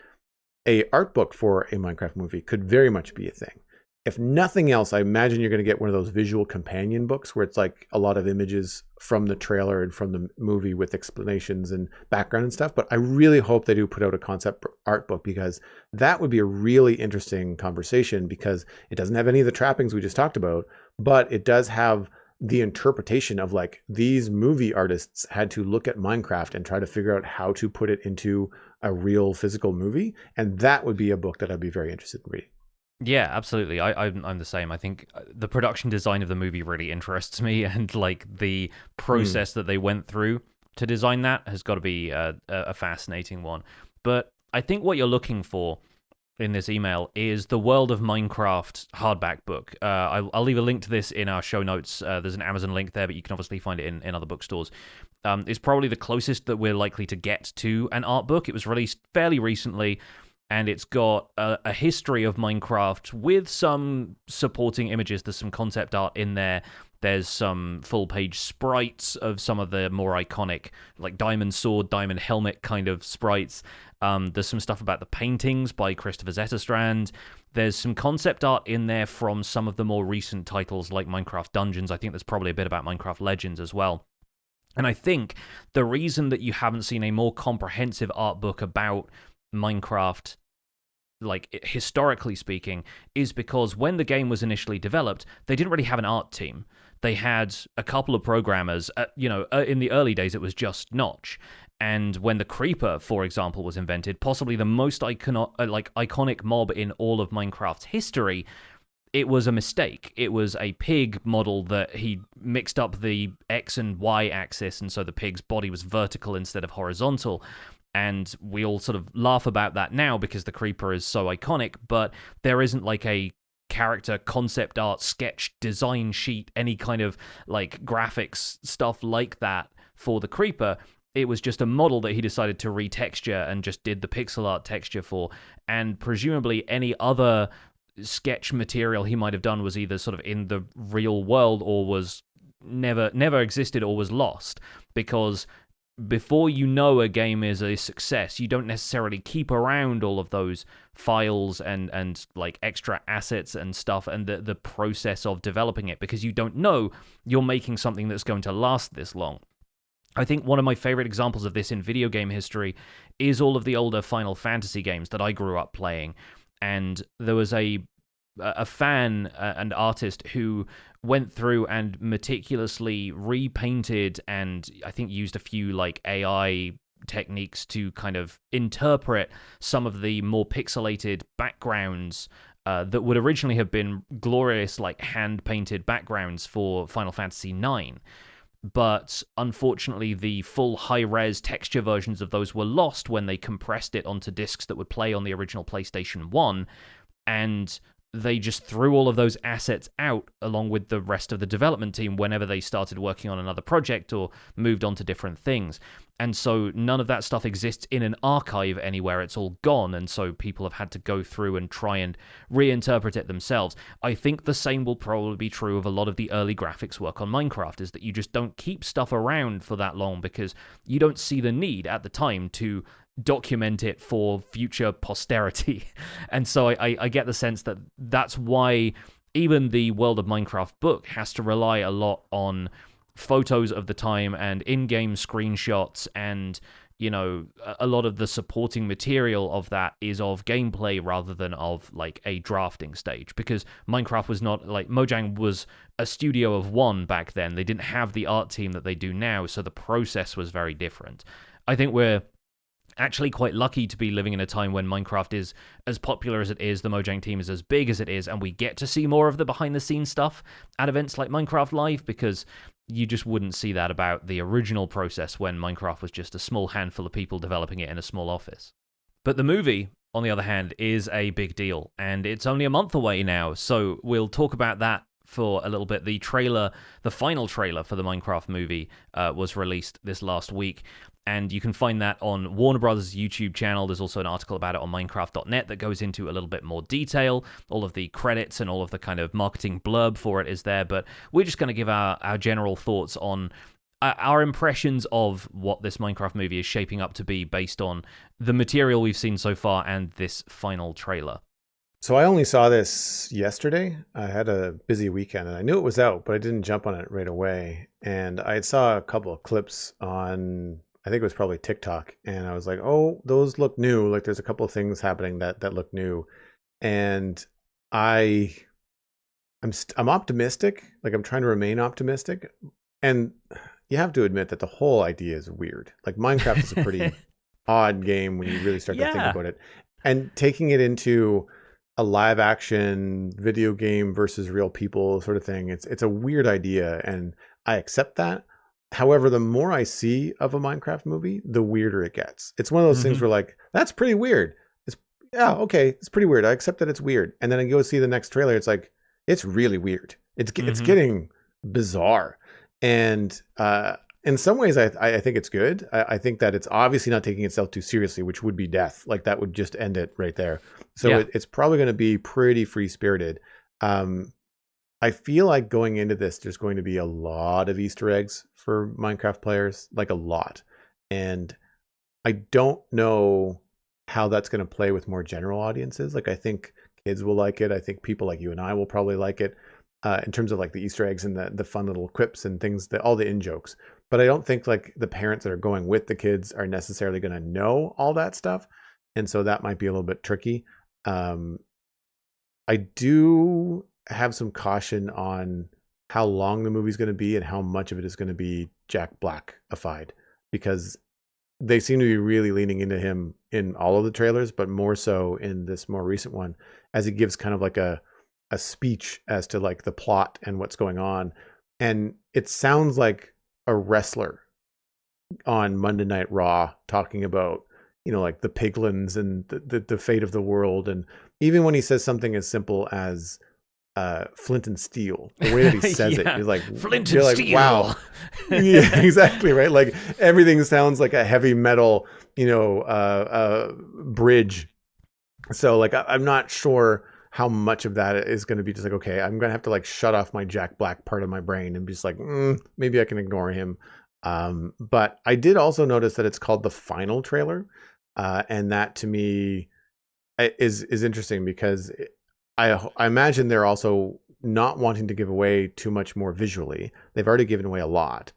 a art book for a Minecraft movie could very much be a thing. If nothing else, I imagine you're going to get one of those visual companion books where it's like a lot of images from the trailer and from the movie with explanations and background and stuff. But I really hope they do put out a concept art book, because that would be a really interesting conversation, because it doesn't have any of the trappings we just talked about, but it does have the interpretation of, like, these movie artists had to look at Minecraft and try to figure out how to put it into a real physical movie. And that would be a book that I'd be very interested in reading. Yeah, absolutely. I'm the same. I think the production design of the movie really interests me, and like the process that they went through to design that has got to be a fascinating one. But I think what you're looking for in this email is the World of Minecraft hardback book. I'll leave a link to this in our show notes. There's an Amazon link there, but you can obviously find it in other bookstores. It's probably the closest that we're likely to get to an art book. It was released fairly recently, and it's got a history of Minecraft with some supporting images. There's some concept art in there. There's some full-page sprites of some of the more iconic, like Diamond Sword, Diamond Helmet kind of sprites. There's some stuff about the paintings by Christopher Zetterstrand. There's some concept art in there from some of the more recent titles like Minecraft Dungeons. I think there's probably a bit about Minecraft Legends as well. And I think the reason that you haven't seen a more comprehensive art book about Minecraft, like historically speaking, is because when the game was initially developed, they didn't really have an art team. They had a couple of programmers. In the early days, it was just Notch. And when the Creeper, for example, was invented, possibly the most iconic mob in all of Minecraft's history, it was a mistake. It was a pig model that he mixed up the X and Y axis, and so the pig's body was vertical instead of horizontal. And we all sort of laugh about that now because the Creeper is so iconic, but there isn't like a character concept art sketch design sheet, any kind of like graphics stuff like that for the Creeper. It was just a model that he decided to retexture and just did the pixel art texture for. And presumably any other sketch material he might have done was either sort of in the real world or was never existed or was lost, because before you know a game is a success, you don't necessarily keep around all of those files and like extra assets and stuff and the process of developing it, because you don't know you're making something that's going to last this long. I think one of my favorite examples of this in video game history is all of the older Final Fantasy games that I grew up playing. And there was a fan and artist who went through and meticulously repainted and I think used a few like AI techniques to kind of interpret some of the more pixelated backgrounds that would originally have been glorious like hand-painted backgrounds for Final Fantasy IX. But unfortunately, the full high-res texture versions of those were lost when they compressed it onto discs that would play on the original PlayStation 1, and they just threw all of those assets out along with the rest of the development team whenever they started working on another project or moved on to different things. And so none of that stuff exists in an archive anywhere. It's all gone, and so people have had to go through and try and reinterpret it themselves. I think the same will probably be true of a lot of the early graphics work on Minecraft, is that you just don't keep stuff around for that long because you don't see the need at the time to document it for future posterity. And so I get the sense that that's why even the World of Minecraft book has to rely a lot on photos of the time and in-game screenshots and a lot of the supporting material of that is of gameplay rather than of like a drafting stage, because Minecraft was not like Mojang was a studio of one back then. They didn't have the art team that they do now, so the process was very different. I think we're actually quite lucky to be living in a time when Minecraft is as popular as it is, the Mojang team is as big as it is, and we get to see more of the behind-the-scenes stuff at events like Minecraft Live, because you just wouldn't see that about the original process when Minecraft was just a small handful of people developing it in a small office. But the movie, on the other hand, is a big deal, and it's only a month away now, so we'll talk about that for a little bit. The final trailer for the Minecraft movie was released this last week, and you can find that on Warner Brothers' YouTube channel. There's also an article about it on Minecraft.net that goes into a little bit more detail. All of the credits and all of the kind of marketing blurb for it is there, but we're just going to give our general thoughts on our impressions of what this Minecraft movie is shaping up to be based on the material we've seen so far and this final trailer. So I only saw this yesterday. I had a busy weekend and I knew it was out, but I didn't jump on it right away. And I saw a couple of clips on, I think it was probably TikTok, and I was like, oh, those look new. Like there's a couple of things happening that look new. And I'm optimistic. Like I'm trying to remain optimistic. And you have to admit that the whole idea is weird. Like Minecraft is a pretty odd game when you really start to think about it. And taking it into a live action video game versus real people sort of thing, it's a weird idea, and I accept that. However, the more I see of a Minecraft movie, the weirder it gets. It's one of those things where like, that's pretty weird. It's pretty weird. I accept that it's weird. And then I go see the next trailer, it's like, it's really weird. It's getting bizarre. And in some ways, I think it's good. I think that it's obviously not taking itself too seriously, which would be death. Like that would just end it right there. So it's probably going to be pretty free-spirited. I feel like going into this, there's going to be a lot of Easter eggs for Minecraft players, like a lot. And I don't know how that's going to play with more general audiences. Like I think kids will like it. I think people like you and I will probably like it. In terms of like the Easter eggs and the fun little quips and things, all the in-jokes. But I don't think like the parents that are going with the kids are necessarily going to know all that stuff. And so that might be a little bit tricky. I do have some caution on how long the movie's going to be and how much of it is going to be Jack Black-ified, because they seem to be really leaning into him in all of the trailers, but more so in this more recent one, as he gives kind of like a speech as to like the plot and what's going on. And it sounds like a wrestler on Monday Night Raw talking about, like the piglins and the fate of the world. And even when he says something as simple as flint and steel, the way that he says it, you're like, flint and steel. Wow. Yeah, exactly. Right. Like everything sounds like a heavy metal, bridge. So like, I'm not sure how much of that is going to be just like, okay, I'm going to have to like shut off my Jack Black part of my brain and be just like, maybe I can ignore him. But I did also notice that it's called the final trailer. And that to me is interesting, because I imagine they're also not wanting to give away too much more visually. They've already given away a lot.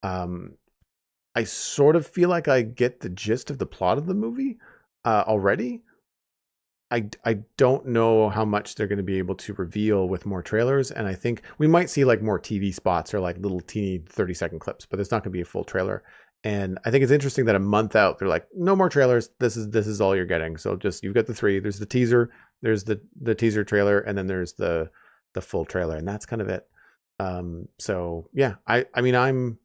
I sort of feel like I get the gist of the plot of the movie already. I don't know how much they're going to be able to reveal with more trailers. And I think we might see like more TV spots or like little teeny 30-second clips, but it's not going to be a full trailer. And I think it's interesting that a month out, they're like, no more trailers. This is all you're getting. So just, you've got the three. There's the teaser, there's the teaser trailer, and then there's the full trailer. And that's kind of it. So yeah, I mean, I'm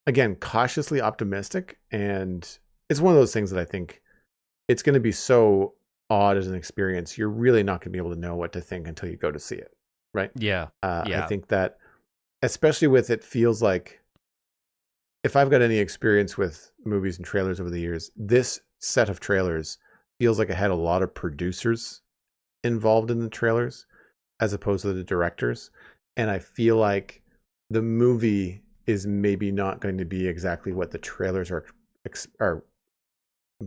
again, cautiously optimistic, and it's one of those things that I think it's going to be so odd as an experience. You're really not going to be able to know what to think until you go to see it. Right. Yeah. I think that, especially with, it feels like, if I've got any experience with movies and trailers over the years, this set of trailers feels like it had a lot of producers involved in the trailers as opposed to the directors. And I feel like the movie is maybe not going to be exactly what the trailers are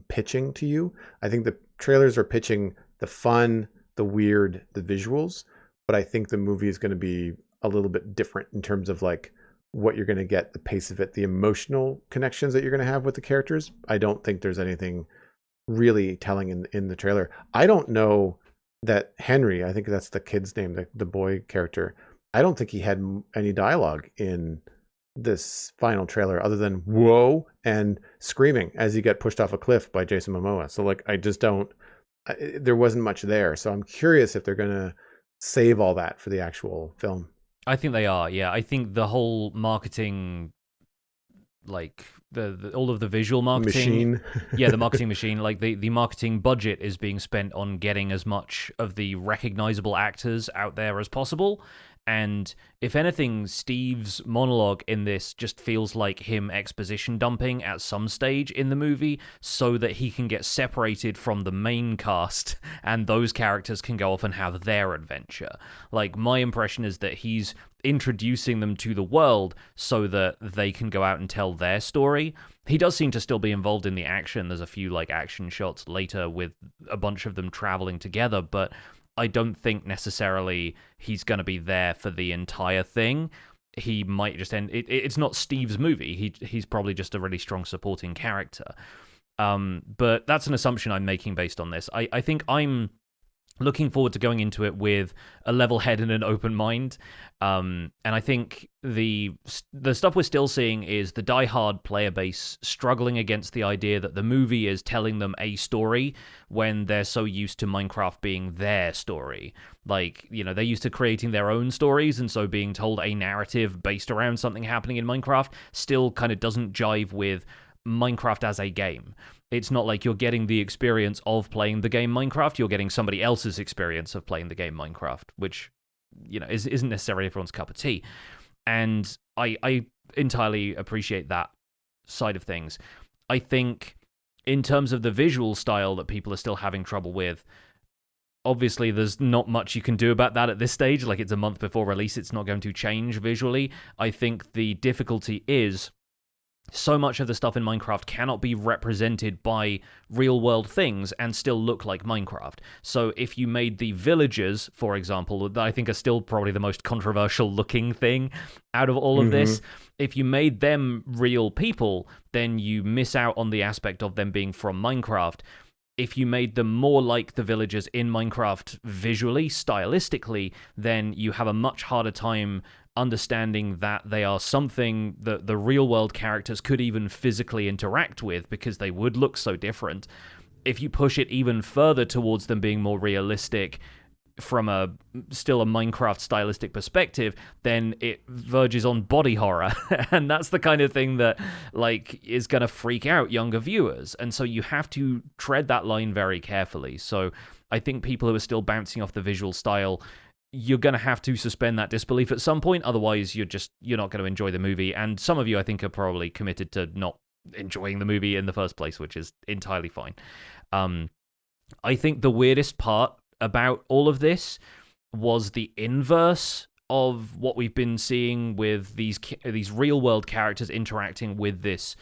pitching to you. I think the trailers are pitching the fun, the weird, the visuals, but I think the movie is going to be a little bit different in terms of like what you're going to get, the pace of it, the emotional connections that you're going to have with the characters. I don't think there's anything really telling in the trailer. I don't know that Henry, I think that's the kid's name, the boy character. I don't think he had any dialogue in this final trailer other than whoa and screaming as you get pushed off a cliff by Jason Momoa. So like, I just don't, there wasn't much there. So I'm curious if they're going to save all that for the actual film. I think they are. Yeah, I think the whole marketing, like the all of the visual marketing machine. Yeah, the marketing machine, like the marketing budget is being spent on getting as much of the recognizable actors out there as possible. And if anything, Steve's monologue in this just feels like him exposition dumping at some stage in the movie so that he can get separated from the main cast and those characters can go off and have their adventure. Like, my impression is that he's introducing them to the world so that they can go out and tell their story. He does seem to still be involved in the action. There's a few like action shots later with a bunch of them traveling together, but I don't think necessarily he's going to be there for the entire thing. He might just end. It's not Steve's movie. He's probably just a really strong supporting character. But that's an assumption I'm making based on this. I think I'm looking forward to going into it with a level head and an open mind. And I think the stuff we're still seeing is the diehard player base struggling against the idea that the movie is telling them a story when they're so used to Minecraft being their story. Like, you know, they're used to creating their own stories, and so being told a narrative based around something happening in Minecraft still kind of doesn't jive with Minecraft as a game. It's not like you're getting the experience of playing the game Minecraft, you're getting somebody else's experience of playing the game Minecraft, which, you know, isn't necessarily everyone's cup of tea. And I entirely appreciate that side of things. I think in terms of the visual style that people are still having trouble with, obviously there's not much you can do about that at this stage. Like, it's a month before release, it's not going to change visually. I think the difficulty is so much of the stuff in Minecraft cannot be represented by real-world things and still look like Minecraft. So if you made the villagers, for example, that I think are still probably the most controversial-looking thing out of all of this, if you made them real people, then you miss out on the aspect of them being from Minecraft. If you made them more like the villagers in Minecraft visually, stylistically, then you have a much harder time understanding that they are something that the real-world characters could even physically interact with because they would look so different. If you push it even further towards them being more realistic from still a Minecraft stylistic perspective, then it verges on body horror. And that's the kind of thing that, like, is going to freak out younger viewers. And so you have to tread that line very carefully. So I think people who are still bouncing off the visual style, you're going to have to suspend that disbelief at some point. Otherwise, you're not going to enjoy the movie. And some of you, I think, are probably committed to not enjoying the movie in the first place, which is entirely fine. I think the weirdest part about all of this was the inverse of what we've been seeing with these real-world characters interacting with this,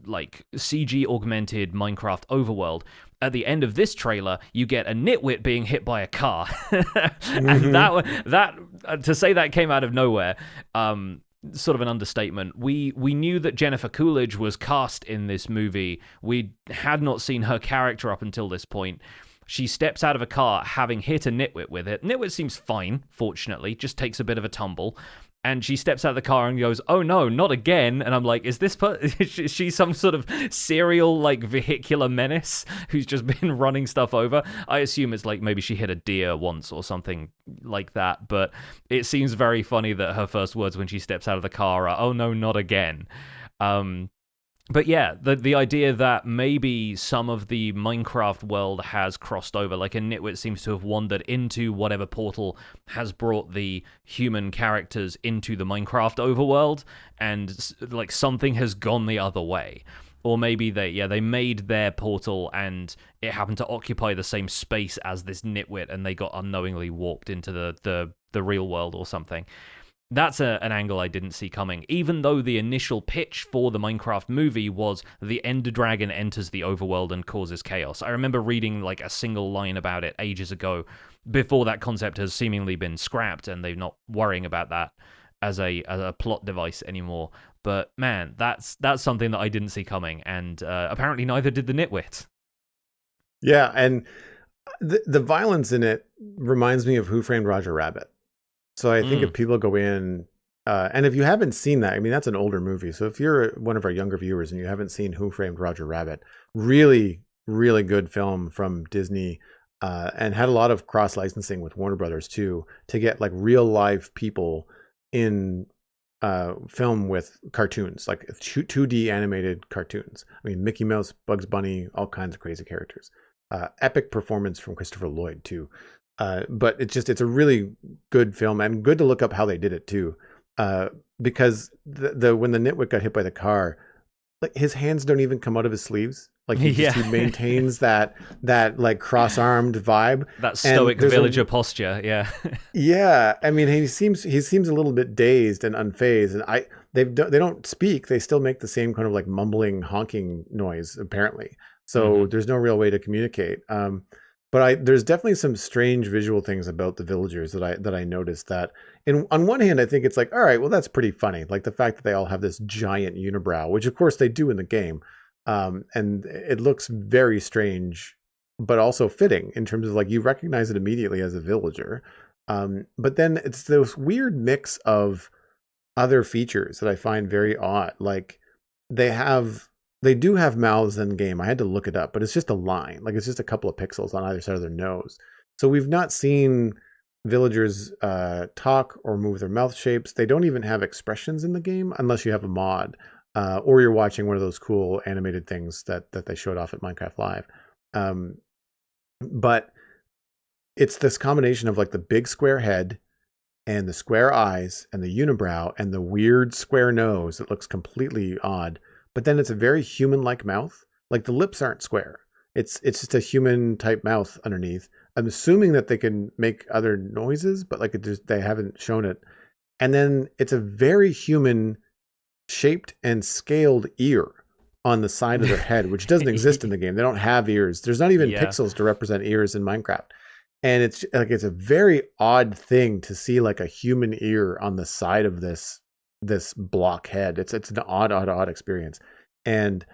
like, CG augmented Minecraft overworld. At the end of this trailer, you get a nitwit being hit by a car. And that to say that came out of nowhere, sort of an understatement. We knew that Jennifer Coolidge was cast in this movie. We had not seen her character up until this point. She steps out of a car having hit a nitwit with it. Nitwit seems fine, fortunately, just takes a bit of a tumble. And she steps out of the car and goes, "Oh no, not again!" And I'm like, "Is she some sort of serial, like, vehicular menace who's just been running stuff over?" I assume it's like maybe she hit a deer once or something like that. But it seems very funny that her first words when she steps out of the car are, "Oh no, not again." But yeah, the idea that maybe some of the Minecraft world has crossed over, like a nitwit seems to have wandered into whatever portal has brought the human characters into the Minecraft overworld, and like something has gone the other way. Or maybe they made their portal and it happened to occupy the same space as this nitwit and they got unknowingly warped into the real world or something. That's an angle I didn't see coming, even though the initial pitch for the Minecraft movie was the Ender Dragon enters the overworld and causes chaos. I remember reading like a single line about it ages ago, before that concept has seemingly been scrapped and they're not worrying about that as a plot device anymore. But man, that's something that I didn't see coming, and apparently neither did the nitwit. Yeah, and the violence in it reminds me of Who Framed Roger Rabbit. So I think if people go in, and if you haven't seen that, I mean, that's an older movie. So if you're one of our younger viewers and you haven't seen Who Framed Roger Rabbit, really, really good film from Disney, and had a lot of cross licensing with Warner Brothers too, to get like real live people in film with cartoons, like 2D animated cartoons. I mean, Mickey Mouse, Bugs Bunny, all kinds of crazy characters. Epic performance from Christopher Lloyd too. But it's a really good film, and good to look up how they did it too. Because the when the nitwit got hit by the car, like his hands don't even come out of his sleeves. Like he maintains that like cross-armed vibe, that stoic villager posture. Yeah. Yeah, I mean, he seems a little bit dazed and unfazed, and they don't speak. They still make the same kind of like mumbling, honking noise apparently. So there's no real way to communicate. But there's definitely some strange visual things about the villagers that I noticed. That on one hand, I think it's like, all right, well, that's pretty funny. Like the fact that they all have this giant unibrow, which of course they do in the game, and it looks very strange, but also fitting in terms of like you recognize it immediately as a villager. But then it's this weird mix of other features that I find very odd. Like they do have mouths in game. I had to look it up, but it's just a line. Like it's just a couple of pixels on either side of their nose. So we've not seen villagers talk or move their mouth shapes. They don't even have expressions in the game unless you have a mod, or you're watching one of those cool animated things that they showed off at Minecraft Live. But it's this combination of like the big square head and the square eyes and the unibrow and the weird square nose that looks completely odd. But then it's a very human-like mouth. Like the lips aren't square. It's just a human type mouth underneath. I'm assuming that they can make other noises, but like they haven't shown it. And then it's a very human shaped and scaled ear on the side of their head, which doesn't exist in the game. They don't have ears. There's not even pixels to represent ears in Minecraft. And it's a very odd thing to see like a human ear on the side of this block head. It's an odd experience. And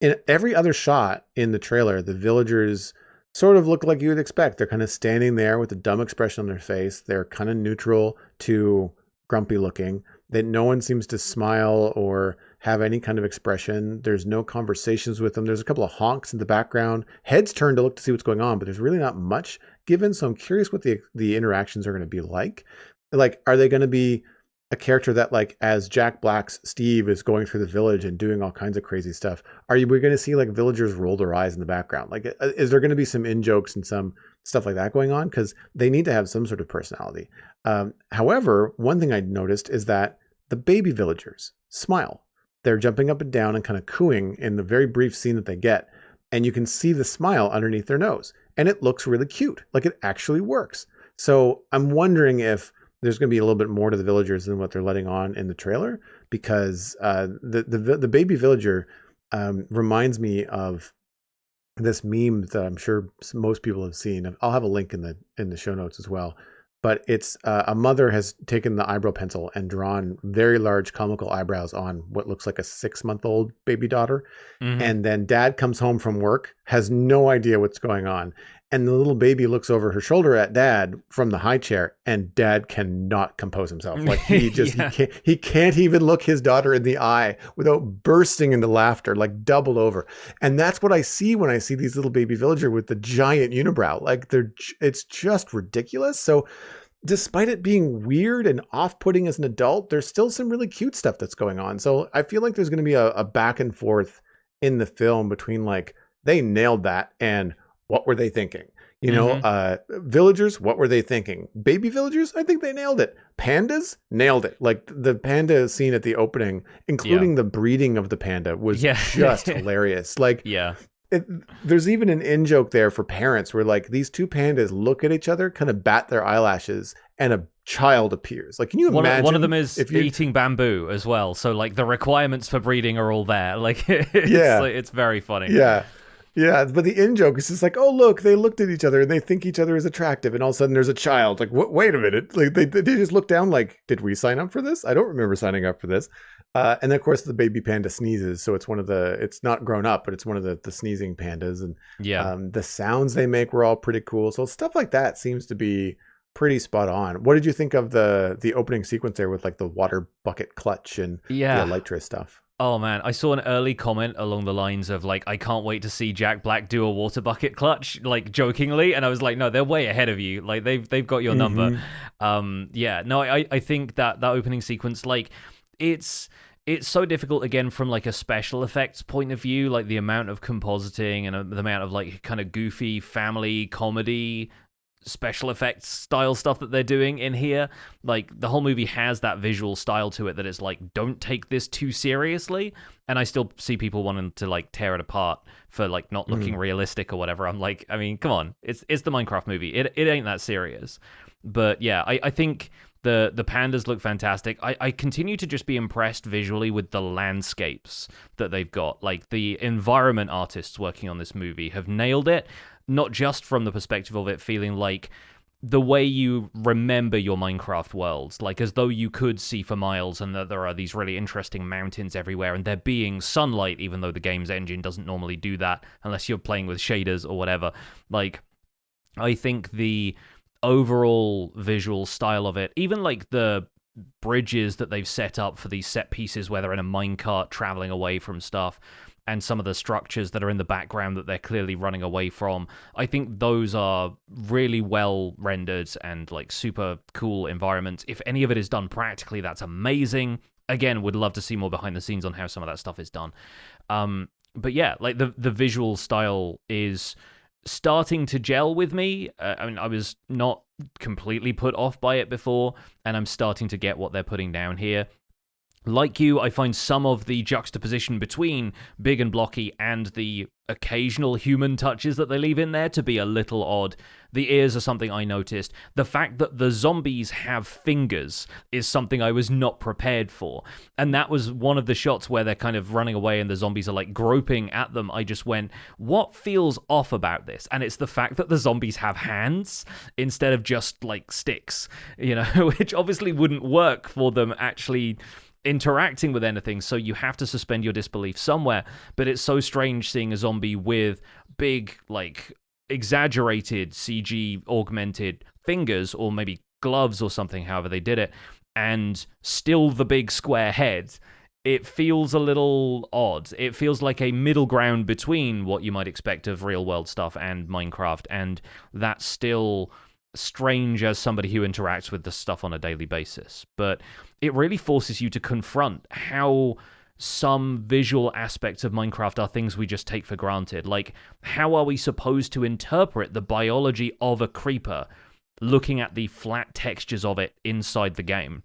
in every other shot in the trailer, the villagers sort of look like you would expect. They're kind of standing there with a dumb expression on their face. They're kind of neutral to grumpy looking. That no one seems to smile or have any kind of expression. There's no conversations with them. There's a couple of honks in the background. Heads turn to look to see what's going on, but there's really not much given. So I'm curious what the interactions are going to be like. Like, are they going to be a character that, like, as Jack Black's Steve is going through the village and doing all kinds of crazy stuff, we going to see like villagers roll their eyes in the background? Like, is there going to be some in-jokes and some stuff like that going on? Because they need to have some sort of personality. However, one thing I noticed is that the baby villagers smile. They're jumping up and down and kind of cooing in the very brief scene that they get. And you can see the smile underneath their nose. And it looks really cute. Like, it actually works. So I'm wondering if there's going to be a little bit more to the villagers than what they're letting on in the trailer, because the baby villager reminds me of this meme that I'm sure most people have seen. I'll have a link in the show notes as well. But it's a mother has taken the eyebrow pencil and drawn very large comical eyebrows on what looks like a 6-month-old baby daughter. Mm-hmm. And then dad comes home from work, has no idea what's going on. And the little baby looks over her shoulder at dad from the high chair, and dad cannot compose himself. Like, he just, he can't even look his daughter in the eye without bursting into laughter, like doubled over. And that's what I see when I see these little baby villager with the giant unibrow. Like, it's just ridiculous. So despite it being weird and off-putting as an adult, there's still some really cute stuff that's going on. So I feel like there's going to be a back and forth in the film between like, they nailed that, and what were they thinking? You know, villagers, what were they thinking? Baby villagers, I think they nailed it. Pandas, nailed it. Like, the panda scene at the opening, including the breeding of the panda, was just hilarious. Like, there's even an in-joke there for parents where, like, these two pandas look at each other, kind of bat their eyelashes, and a child appears. Like, can you imagine? One of them is eating bamboo as well. So, like, the requirements for breeding are all there. Like, it's very funny. Yeah. Yeah, but the in joke is just like, oh look, they looked at each other and they think each other is attractive, and all of a sudden there's a child. Like, what? Wait a minute! Like they just look down. Like, did we sign up for this? I don't remember signing up for this. And then, of course, the baby panda sneezes, so it's one of the. It's not grown up, but it's one of the sneezing pandas, and Yeah. the sounds they make were all pretty cool. So stuff like that seems to be pretty spot on. What did you think of the opening sequence there with like the water bucket clutch and the Yeah. elytra stuff? Oh man, I saw an early comment along the lines of like, I can't wait to see Jack Black do a water bucket clutch, like jokingly, and I was like, no, they're way ahead of you. Like they've got your number. Yeah, no, I think that opening sequence, like, it's so difficult again from like a special effects point of view, like the amount of compositing and the amount of like kind of goofy family comedy special effects style stuff that they're doing in here. Like the whole movie has that visual style to it that it's like, don't take this too seriously. And I still see people wanting to like tear it apart for like not looking realistic or whatever. I'm like, I mean, come on, it's the Minecraft movie. It ain't that serious. But yeah, I think the pandas look fantastic. I continue to just be impressed visually with the landscapes that they've got. Like the environment artists working on this movie have nailed it. Not just from the perspective of it feeling like the way you remember your Minecraft worlds, like as though you could see for miles and that there are these really interesting mountains everywhere and there being sunlight, even though the game's engine doesn't normally do that unless you're playing with shaders or whatever. Like, I think the overall visual style of it, even like the bridges that they've set up for these set pieces where they're in a minecart traveling away from stuff, and some of the structures that are in the background that they're clearly running away from, I think those are really well rendered and like super cool environments. If any of it is done practically, that's amazing. Again, would love to see more behind the scenes on how some of that stuff is done. But yeah, like the visual style is starting to gel with me. I mean, I was not completely put off by it before, and I'm starting to get what they're putting down here. Like you, I find some of the juxtaposition between big and blocky and the occasional human touches that they leave in there to be a little odd. The ears are something I noticed. The fact that the zombies have fingers is something I was not prepared for. And that was one of the shots where they're kind of running away and the zombies are like groping at them. I just went, what feels off about this? And it's the fact that the zombies have hands instead of just like sticks, you know, which obviously wouldn't work for them actually interacting with anything, so you have to suspend your disbelief somewhere. But it's so strange seeing a zombie with big, like, exaggerated CG augmented fingers, or maybe gloves or something, however they did it, and still the big square head. It feels a little odd. It feels like a middle ground between what you might expect of real world stuff and Minecraft, and that's still strange as somebody who interacts with the stuff on a daily basis. But it really forces you to confront how some visual aspects of Minecraft are things we just take for granted. Like, how are we supposed to interpret the biology of a creeper looking at the flat textures of it inside the game?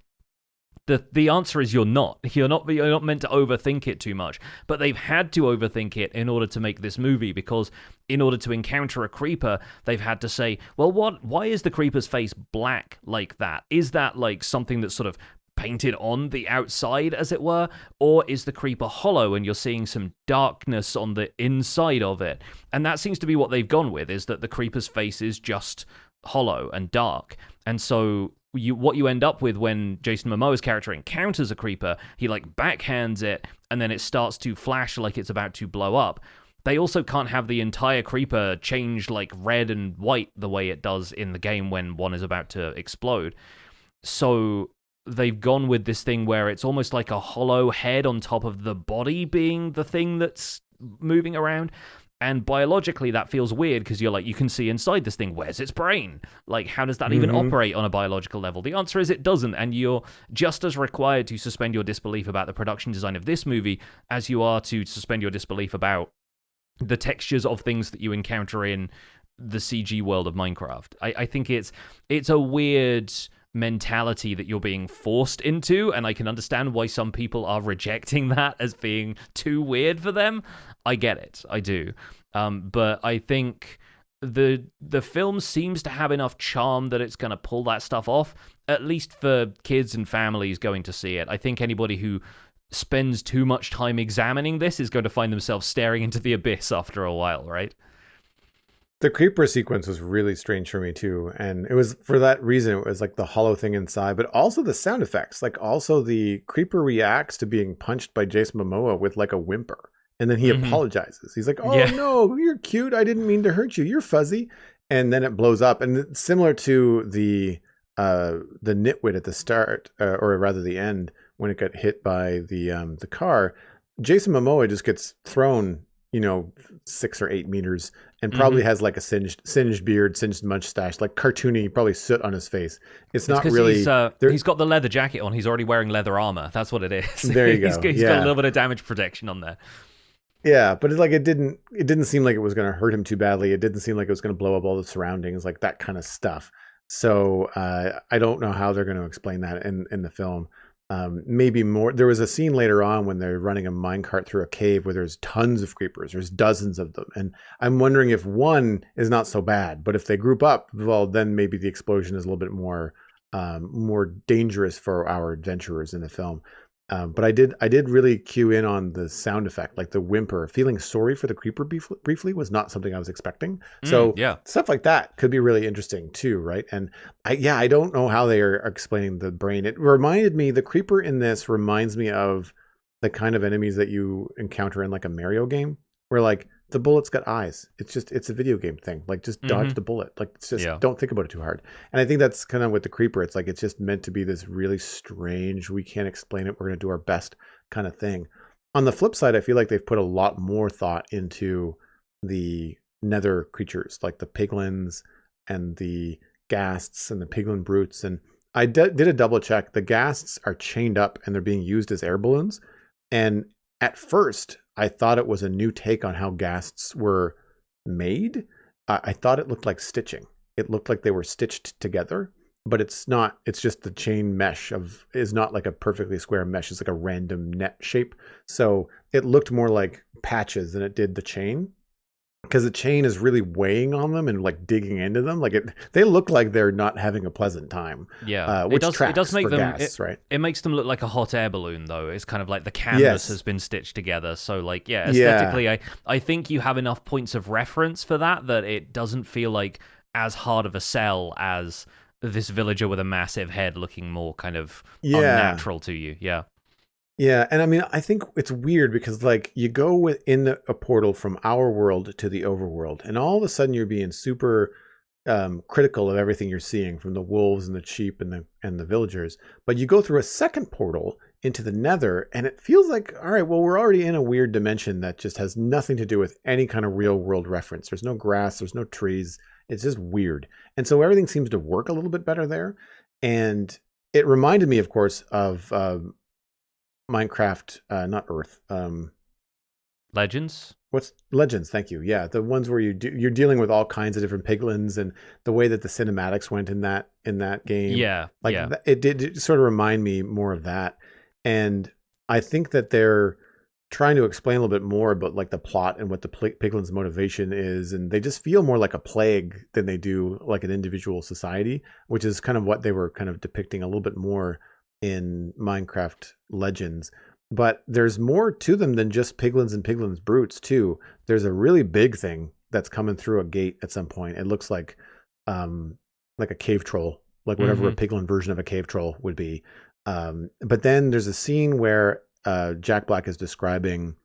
The answer is you're not. You're not meant to overthink it too much. But they've had to overthink it in order to make this movie, because in order to encounter a creeper, they've had to say, well, why is the creeper's face black like that? Is that like something that's sort of painted on the outside, as it were? Or is the creeper hollow and you're seeing some darkness on the inside of it? And that seems to be what they've gone with, is that the creeper's face is just hollow and dark. And so what you end up with when Jason Momoa's character encounters a creeper, he like backhands it and then it starts to flash like it's about to blow up. They also can't have the entire creeper change like red and white the way it does in the game when one is about to explode. So they've gone with this thing where it's almost like a hollow head on top of the body being the thing that's moving around. And biologically, that feels weird, because you're like, you can see inside this thing. Where's its brain? Like, how does that even operate on a biological level? The answer is it doesn't, and you're just as required to suspend your disbelief about the production design of this movie as you are to suspend your disbelief about the textures of things that you encounter in the CG world of Minecraft. I think it's a weird mentality that you're being forced into, and I can understand why some people are rejecting that as being too weird for them. I get it, I do. But I think the film seems to have enough charm that it's going to pull that stuff off, at least for kids and families going to see it. I think anybody who spends too much time examining this is going to find themselves staring into the abyss after a while, right? The creeper sequence was really strange for me too, and it was for that reason. It was like the hollow thing inside, but also the sound effects. Like also the creeper reacts to being punched by Jason Momoa with like a whimper, and then he apologizes. He's like, "Oh Yeah. no, you're cute. I didn't mean to hurt you. You're fuzzy," and then it blows up. And it's similar to the nitwit at the start, or rather the end when it got hit by the car. Jason Momoa just gets thrown, 6 or 8 meters, and probably has like a singed beard, singed mustache, like cartoony, probably soot on his face. It's not really. He's got the leather jacket on. He's already wearing leather armor. That's what it is. There you go. He's got a little bit of damage protection on there. Yeah, but it's like it didn't seem like it was going to hurt him too badly. It didn't seem like it was going to blow up all the surroundings, like that kind of stuff. So I don't know how they're going to explain that in the film. Maybe more. There was a scene later on when they're running a minecart through a cave where there's tons of creepers. There's dozens of them. And I'm wondering if one is not so bad, but if they group up, well, then maybe the explosion is a little bit more dangerous for our adventurers in the film. But I did really cue in on the sound effect, like the whimper. Feeling sorry for the creeper briefly was not something I was expecting. So yeah. Stuff like that could be really interesting too, right? And I don't know how they are explaining the brain. It reminded me, the creeper in this reminds me of the kind of enemies that you encounter in like a Mario game, where like the bullet's got eyes. It's a video game thing. Like just dodge the bullet. Like it's just don't think about it too hard. And I think that's kind of with the creeper. It's like it's just meant to be this really strange, we can't explain it, we're going to do our best kind of thing. On the flip side, I feel like they've put a lot more thought into the nether creatures, like the piglins and the ghasts and the piglin brutes. And I did a double check. The ghasts are chained up and they're being used as air balloons. And at first, I thought it was a new take on how ghasts were made. I thought it looked like stitching. It looked like they were stitched together, but it's not. It's just the chain mesh is not like a perfectly square mesh. It's like a random net shape. So it looked more like patches than it did the chain, because the chain is really weighing on them and like digging into them. Like they look like they're not having a pleasant time. Yeah, which it does make them. Gas, right? It makes them look like a hot air balloon, though. It's kind of like the canvas has been stitched together. So, like, yeah, aesthetically, I think you have enough points of reference for that it doesn't feel like as hard of a sell as this villager with a massive head looking more kind of unnatural to you. Yeah. Yeah, and I mean, I think it's weird because like you go within a portal from our world to the overworld, and all of a sudden you're being super critical of everything you're seeing, from the wolves and the sheep and the villagers. But you go through a second portal into the nether, and it feels like, all right, well, we're already in a weird dimension that just has nothing to do with any kind of real world reference. There's no grass, there's no trees. It's just weird. And so everything seems to work a little bit better there. And it reminded me, of course, of Minecraft, not Earth. Legends? What's Legends? Thank you. Yeah, the ones where you're dealing with all kinds of different piglins, and the way that the cinematics went in that game. Yeah, like it did sort of remind me more of that. And I think that they're trying to explain a little bit more about like the plot and what the piglin's motivation is, and they just feel more like a plague than they do like an individual society, which is kind of what they were kind of depicting a little bit more in Minecraft Legends. But there's more to them than just piglins and piglins brutes too. There's a really big thing that's coming through a gate at some point. It looks like a cave troll, like whatever a piglin version of a cave troll would be. But then there's a scene where Jack Black is describing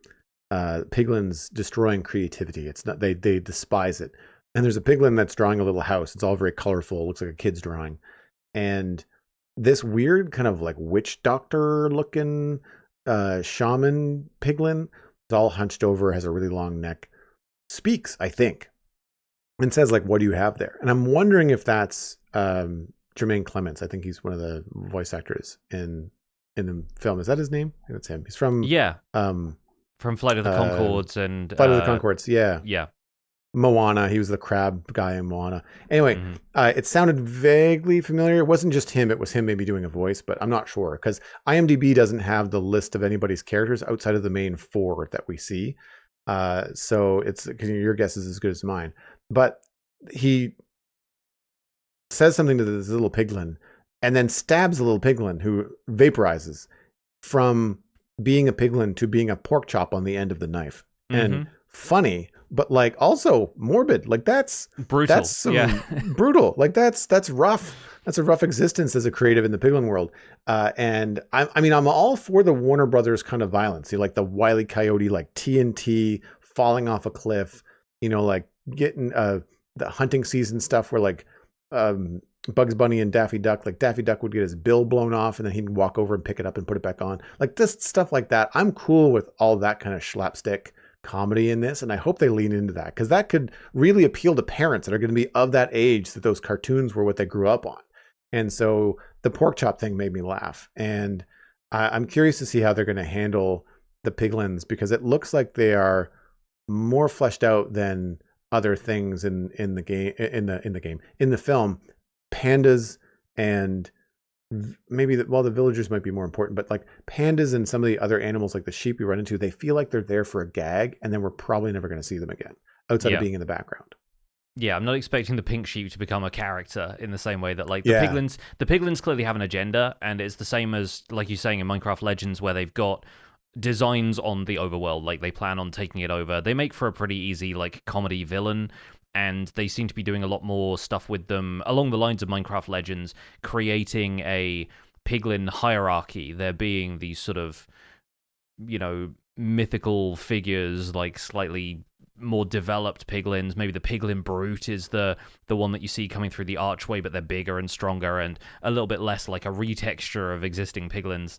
piglins destroying creativity. It's not, they despise it. And there's a piglin that's drawing a little house. It's all very colorful. It looks like a kid's drawing. And this weird kind of like witch doctor looking shaman piglin, is all hunched over, has a really long neck, speaks, I think, and says like, "What do you have there?" And I'm wondering if that's Jermaine Clements. I think he's one of the voice actors in the film. Is that his name? I think that's him. He's from from Flight of the Conchords and Flight of the Conchords. Yeah. Moana. He was the crab guy in Moana. Anyway, it sounded vaguely familiar. It wasn't just him. It was him maybe doing a voice, but I'm not sure because IMDb doesn't have the list of anybody's characters outside of the main 4 that we see. So it's, because your guess is as good as mine. But he says something to this little piglin and then stabs the little piglin, who vaporizes from being a piglin to being a pork chop on the end of the knife. And Mm-hmm. funny, but like also morbid. Like that's Brutal. Yeah. some brutal. Like that's rough. That's a rough existence as a creative in the piglin world. And I mean, I'm all for the Warner Brothers kind of violence. You like the Wile E. Coyote, like TNT falling off a cliff. Like getting the hunting season stuff where like Bugs Bunny and Daffy Duck, like Daffy Duck would get his bill blown off and then he'd walk over and pick it up and put it back on. Like this stuff like that. I'm cool with all that kind of slapstick comedy in this, and I hope they lean into that because that could really appeal to parents that are going to be of that age that those cartoons were what they grew up on. And so the pork chop thing made me laugh, and I'm curious to see how they're going to handle the piglins because it looks like they are more fleshed out than other things in the game in the film. Pandas and maybe the villagers might be more important, but like pandas and some of the other animals like the sheep we run into, they feel like they're there for a gag and then we're probably never going to see them again outside of being in the background. Yeah, I'm not expecting the pink sheep to become a character in the same way that like the piglins clearly have an agenda, and it's the same as like you're saying in Minecraft Legends where they've got designs on the overworld, like they plan on taking it over. They make for a pretty easy like comedy villain, and they seem to be doing a lot more stuff with them along the lines of Minecraft Legends, creating a piglin hierarchy. There being these sort of, mythical figures, like slightly more developed piglins. Maybe the piglin brute is the one that you see coming through the archway, but they're bigger and stronger and a little bit less like a retexture of existing piglins.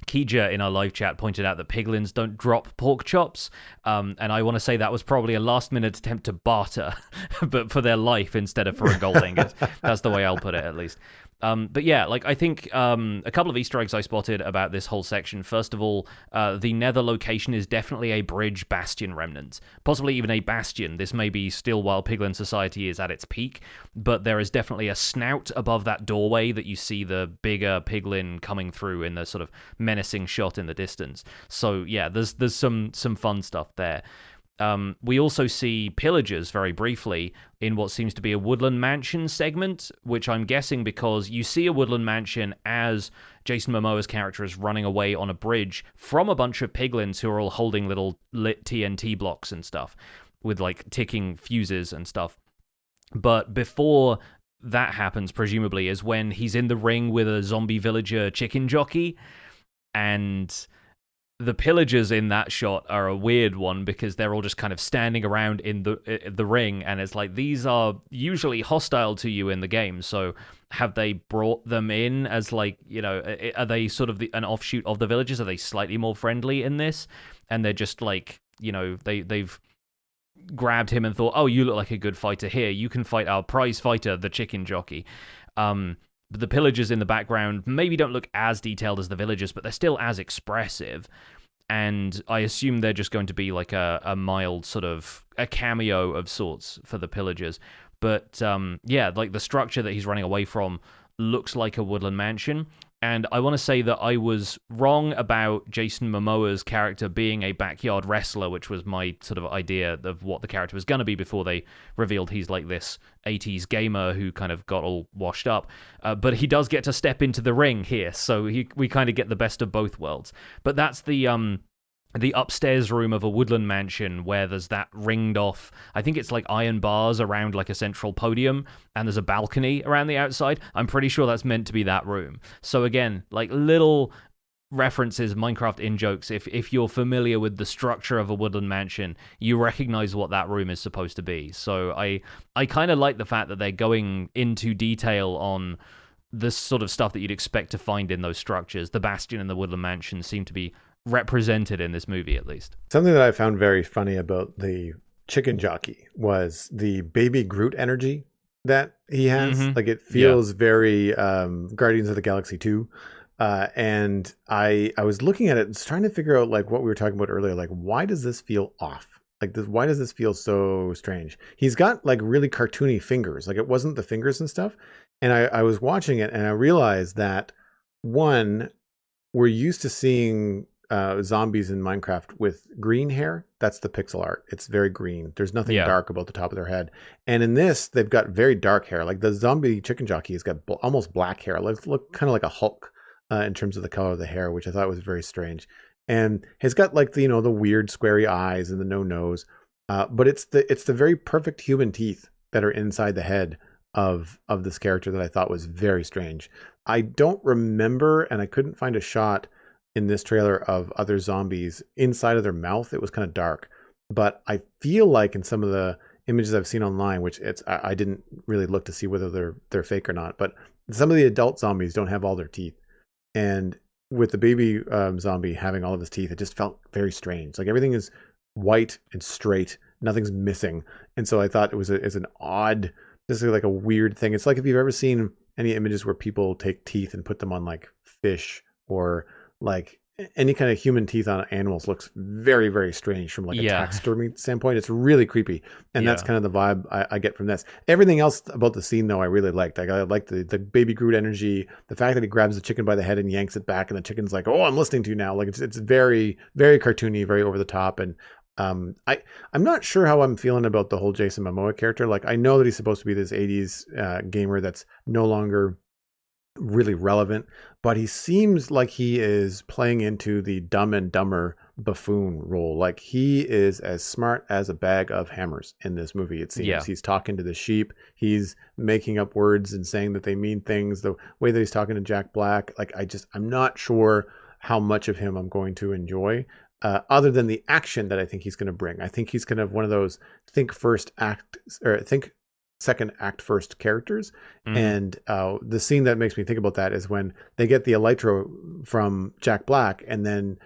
Kija in our live chat pointed out that piglins don't drop pork chops, and I want to say that was probably a last-minute attempt to barter, but for their life instead of for a gold ingot. That's the way I'll put it, at least. But yeah, like I think a couple of Easter eggs I spotted about this whole section. First of all, the Nether location is definitely a bridge bastion remnant, possibly even a bastion. This may be still while Piglin society is at its peak, but there is definitely a snout above that doorway that you see the bigger piglin coming through in the sort of menacing shot in the distance. So yeah, there's some fun stuff there. We also see pillagers very briefly in what seems to be a woodland mansion segment, which I'm guessing because you see a woodland mansion as Jason Momoa's character is running away on a bridge from a bunch of piglins who are all holding little lit TNT blocks and stuff with like ticking fuses and stuff. But before that happens, presumably, is when he's in the ring with a zombie villager chicken jockey, and the pillagers in that shot are a weird one because they're all just kind of standing around in the ring, and it's like these are usually hostile to you in the game. So have they brought them in as like, are they sort of an offshoot of the villagers? Are they slightly more friendly in this? And they're just like, they've grabbed him and thought, oh, you look like a good fighter here. You can fight our prize fighter, the chicken jockey. But the pillagers in the background maybe don't look as detailed as the villagers, but they're still as expressive. And I assume they're just going to be like a mild sort of a cameo of sorts for the pillagers. But yeah, like the structure that he's running away from looks like a woodland mansion. And I want to say that I was wrong about Jason Momoa's character being a backyard wrestler, which was my sort of idea of what the character was going to be before they revealed he's like this 80s gamer who kind of got all washed up. But he does get to step into the ring here, so we kind of get the best of both worlds. But that's the upstairs room of a woodland mansion where there's that ringed off, I think it's like iron bars around like a central podium, and there's a balcony around the outside. I'm pretty sure that's meant to be that room. So again, like little references, Minecraft in-jokes. If you're familiar with the structure of a woodland mansion, you recognize what that room is supposed to be. So I kind of like the fact that they're going into detail on this sort of stuff that you'd expect to find in those structures. The bastion and the woodland mansion seem to be represented in this movie, at least. Something that I found very funny about the chicken jockey was the baby Groot energy that he has. Mm-hmm. Like it feels very Guardians of the Galaxy 2. And I was looking at it and trying to figure out like what we were talking about earlier, like why does this feel off? Like this, why does this feel so strange? He's got like really cartoony fingers. Like it wasn't the fingers and stuff. And I was watching it and I realized that one, we're used to seeing zombies in Minecraft with green hair. That's the pixel art. It's very green. There's nothing dark about the top of their head. And in this, they've got very dark hair. Like the zombie chicken jockey has got almost black hair. Look kind of like a Hulk in terms of the color of the hair, which I thought was very strange. And he's got like the the weird squarey eyes and the no nose, but it's the very perfect human teeth that are inside the head of this character that I thought was very strange. I don't remember, and I couldn't find a shot in this trailer of other zombies inside of their mouth. It was kind of dark, but I feel like in some of the images I've seen online, which I didn't really look to see whether they're fake or not, but some of the adult zombies don't have all their teeth, and with the baby zombie having all of his teeth, it just felt very strange. Like everything is white and straight, nothing's missing, and so I thought it's an odd, this is like a weird thing. It's like if you've ever seen any images where people take teeth and put them on like fish or like any kind of human teeth on animals, looks very, very strange from like a taxidermy standpoint. It's really creepy. And that's kind of the vibe I get from this. Everything else about the scene, though, I really liked. Like, I liked the baby Groot energy, the fact that he grabs the chicken by the head and yanks it back, and the chicken's like, oh, I'm listening to you now. Like, it's very, very cartoony, very over the top. And I'm not sure how I'm feeling about the whole Jason Momoa character. Like, I know that he's supposed to be this 80s gamer that's no longer really relevant, but he seems like he is playing into the Dumb and Dumber buffoon role. Like, he is as smart as a bag of hammers in this movie. It seems he's talking to the sheep, he's making up words and saying that they mean things, the way that he's talking to Jack Black. Like, I'm not sure how much of him I'm going to enjoy, other than the action that I think he's going to bring. I think he's kind of one of those think second act first characters. And the scene that makes me think about that is when they get the elytra from Jack Black, and then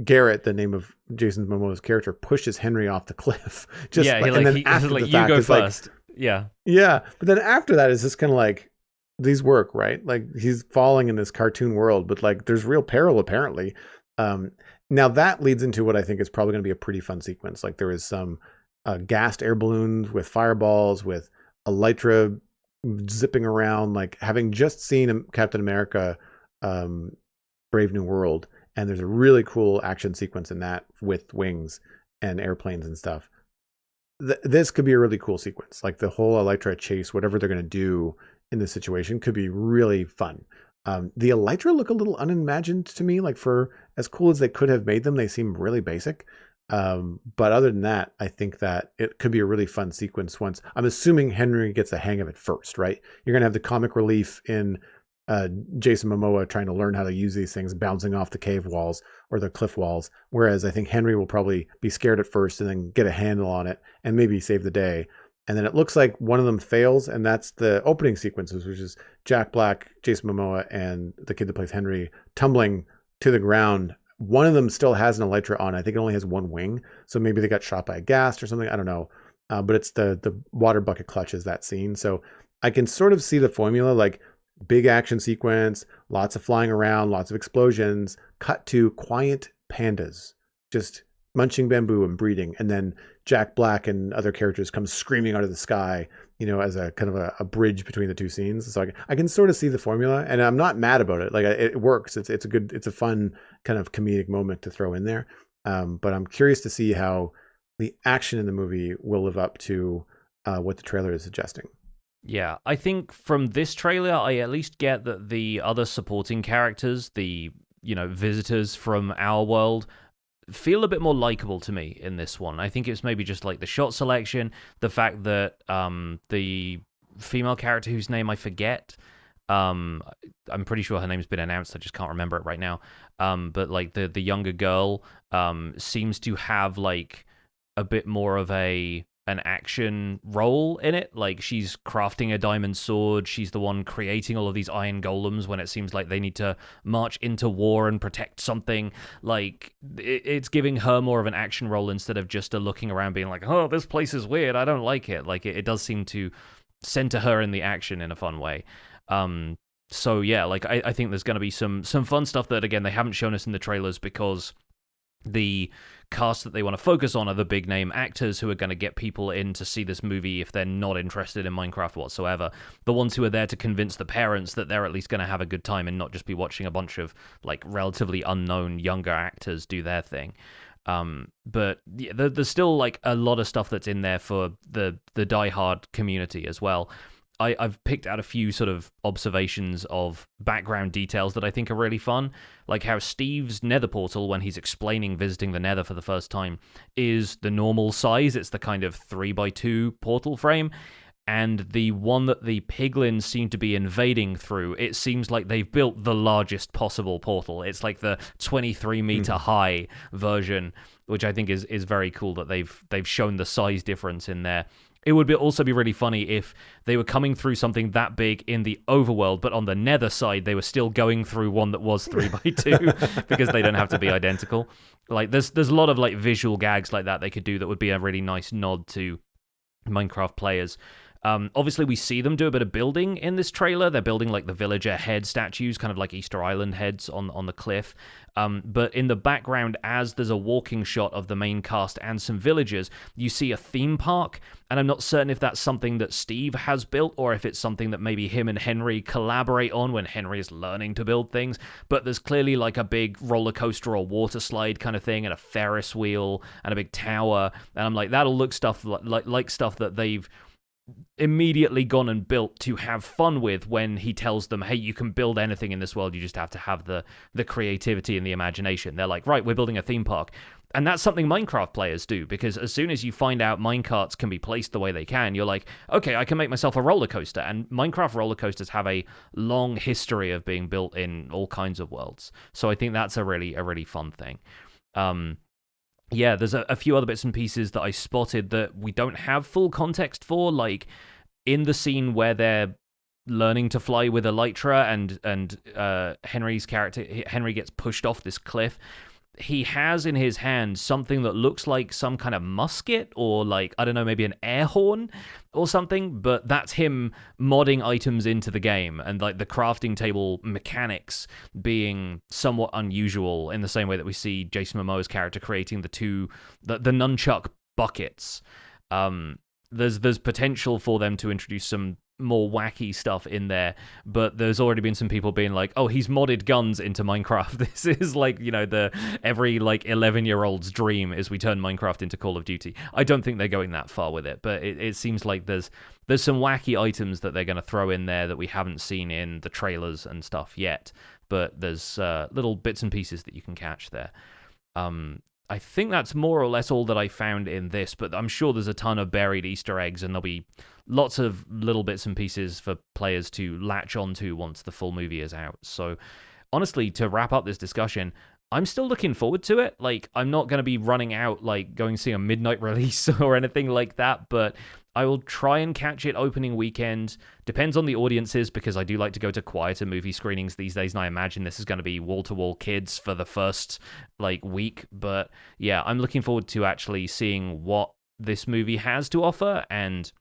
Garrett, the name of Jason Momoa's character, pushes Henry off the cliff. And then after the fact, you go first. Yeah. But then after that, is just kind of like, these work, right? Like, he's falling in this cartoon world, but like there's real peril apparently. Now that leads into what I think is probably going to be a pretty fun sequence. Like, there is some gassed air balloons with fireballs, with elytra zipping around, like having just seen Captain America Brave New World, and there's a really cool action sequence in that with wings and airplanes and stuff. This could be a really cool sequence. Like, the whole elytra chase, whatever they're going to do in this situation, could be really fun. The elytra look a little unimagined to me. Like, for as cool as they could have made them, they seem really basic. But other than that, I think that it could be a really fun sequence once, I'm assuming Henry gets the hang of it first, right? You're going to have the comic relief in Jason Momoa trying to learn how to use these things, bouncing off the cave walls or the cliff walls. Whereas I think Henry will probably be scared at first and then get a handle on it and maybe save the day. And then it looks like one of them fails, and that's the opening sequences, which is Jack Black, Jason Momoa, and the kid that plays Henry tumbling to the ground. One of them still has an elytra on. I think it only has one wing, so maybe they got shot by a gas or something. I don't know. But it's the water bucket clutches that scene. So I can sort of see the formula, like big action sequence, lots of flying around, lots of explosions, cut to quiet pandas just munching bamboo and breeding, and then Jack Black and other characters come screaming out of the sky, as a kind of a bridge between the two scenes. So I can sort of see the formula, and I'm not mad about it. Like, it works. It's a fun kind of comedic moment to throw in there. But I'm curious to see how the action in the movie will live up to what the trailer is suggesting. Yeah, I think from this trailer, I at least get that the other supporting characters, the visitors from our world, feel a bit more likable to me in this one. I think it's maybe just like the shot selection, the fact that the female character whose name I forget, I'm pretty sure her name's been announced, I just can't remember it right now, but like the younger girl seems to have like a bit more of an action role in it. Like, she's crafting a diamond sword, she's the one creating all of these iron golems when it seems like they need to march into war and protect something. Like, it's giving her more of an action role instead of just a looking around being like, oh, this place is weird, I don't like it. Like, it does seem to center her in the action in a fun way. So yeah, like, I think there's going to be some fun stuff that, again, they haven't shown us in the trailers because the cast that they want to focus on are the big name actors who are going to get people in to see this movie if they're not interested in Minecraft whatsoever. The ones who are there to convince the parents that they're at least going to have a good time and not just be watching a bunch of like relatively unknown younger actors do their thing. But yeah, there's still like a lot of stuff that's in there for the diehard community as well. I've picked out a few sort of observations of background details that I think are really fun, like how Steve's nether portal, when he's explaining visiting the nether for the first time, is the normal size. It's the kind of 3x2 portal frame. And the one that the piglins seem to be invading through, it seems like they've built the largest possible portal. It's like the 23-meter high version, which I think is very cool that they've shown the size difference in there. It would also be really funny if they were coming through something that big in the overworld, but on the nether side, they were still going through one that was 3x2 because they don't have to be identical. Like, there's a lot of like visual gags like that they could do that would be a really nice nod to Minecraft players. Obviously, we see them do a bit of building in this trailer. They're building like the villager head statues, kind of like Easter Island heads on the cliff. But in the background, as there's a walking shot of the main cast and some villagers, you see a theme park. And I'm not certain if that's something that Steve has built or if it's something that maybe him and Henry collaborate on when Henry is learning to build things. But there's clearly like a big roller coaster or water slide kind of thing and a Ferris wheel and a big tower. And I'm like, that'll look stuff like stuff that they've immediately gone and built to have fun with when he tells them, hey, you can build anything in this world, you just have to have the creativity and the imagination. They're like, right, we're building a theme park. And that's something Minecraft players do, because as soon as you find out minecarts can be placed the way they can, you're like, okay, I can make myself a roller coaster. And Minecraft roller coasters have a long history of being built in all kinds of worlds. So I think that's a really fun thing. Yeah, there's a few other bits and pieces that I spotted that we don't have full context for, like in the scene where they're learning to fly with Elytra and Henry's character, Henry gets pushed off this cliff. He has in his hand something that looks like some kind of musket or like, I don't know, maybe an air horn or something, but that's him modding items into the game and like the crafting table mechanics being somewhat unusual in the same way that we see Jason Momoa's character creating the nunchuck buckets. There's potential for them to introduce some more wacky stuff in there, but there's already been some people being like, oh, he's modded guns into Minecraft. This is like, you know, every like 11-year-old's dream is we turn Minecraft into Call of Duty. I don't think they're going that far with it, but it seems like there's some wacky items that they're going to throw in there that we haven't seen in the trailers and stuff yet, but there's little bits and pieces that you can catch there. I think that's more or less all that I found in this, but I'm sure there's a ton of buried Easter eggs, and there'll be lots of little bits and pieces for players to latch onto once the full movie is out. So, honestly, to wrap up this discussion, I'm still looking forward to it. Like, I'm not going to be running out, like, going to see a midnight release or anything like that, but I will try and catch it opening weekend. Depends on the audiences, because I do like to go to quieter movie screenings these days, and I imagine this is going to be wall-to-wall kids for the first, like, week. But, yeah, I'm looking forward to actually seeing what this movie has to offer, and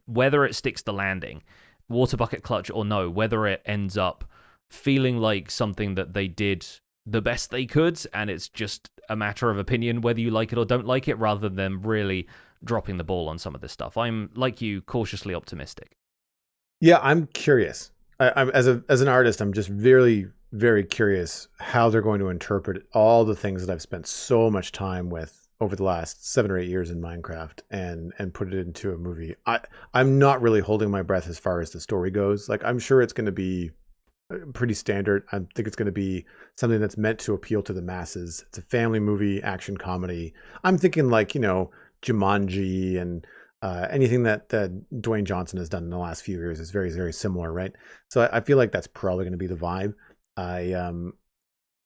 whether it sticks the landing, water bucket clutch or no, whether it ends up feeling like something that they did the best they could, and it's just a matter of opinion whether you like it or don't like it, rather than them really dropping the ball on some of this stuff. I'm, like you, cautiously optimistic. Yeah, I'm curious. I'm as an artist, I'm just very, very curious how they're going to interpret all the things that I've spent so much time with over the last 7 or 8 years in Minecraft and put it into a movie. I'm not really holding my breath as far as the story goes. Like, I'm sure it's going to be pretty standard. I think it's going to be something that's meant to appeal to the masses. It's a family movie, action comedy. I'm thinking like, you know, Jumanji and anything that Dwayne Johnson has done in the last few years is very, very similar, right? So I feel like that's probably going to be the vibe.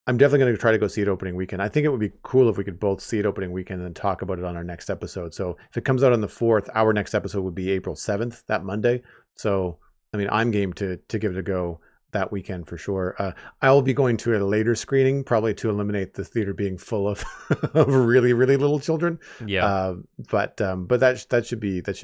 I'm definitely going to try to go see it opening weekend. I think it would be cool if we could both see it opening weekend and talk about it on our next episode. So if it comes out on the 4th, our next episode would be April 7th, that Monday. So, I mean, I'm game to give it a go that weekend for sure. I'll be going to a later screening, probably to eliminate the theater being full of of really, really little children. Yeah. But that should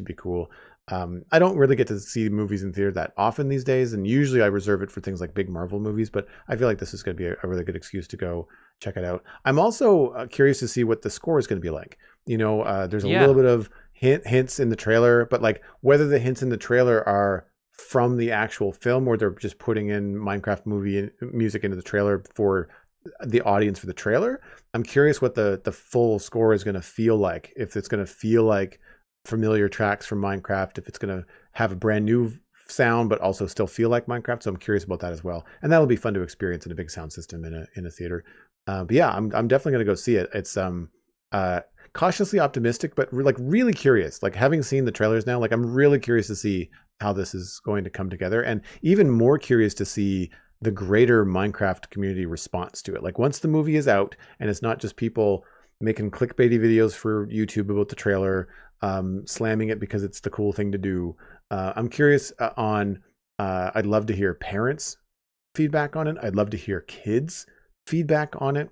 be cool. I don't really get to see movies in theater that often these days, and usually I reserve it for things like big Marvel movies, but I feel like this is going to be a really good excuse to go check it out. I'm also curious to see what the score is going to be like. You know, there's a little bit of hints in the trailer, but like whether the hints in the trailer are from the actual film or they're just putting in Minecraft movie music into the trailer for the audience for the trailer. I'm curious what the full score is going to feel like, if it's going to feel like familiar tracks from Minecraft, if it's going to have a brand new sound, but also still feel like Minecraft. So I'm curious about that as well. And that'll be fun to experience in a big sound system in a theater. But yeah, I'm definitely going to go see it. It's cautiously optimistic, but like really curious. Like having seen the trailers now, like I'm really curious to see how this is going to come together, and even more curious to see the greater Minecraft community response to it. Like once the movie is out and it's not just people making clickbaity videos for YouTube about the trailer, slamming it because it's the cool thing to do. I'm curious on, I'd love to hear parents' feedback on it. I'd love to hear kids' feedback on it.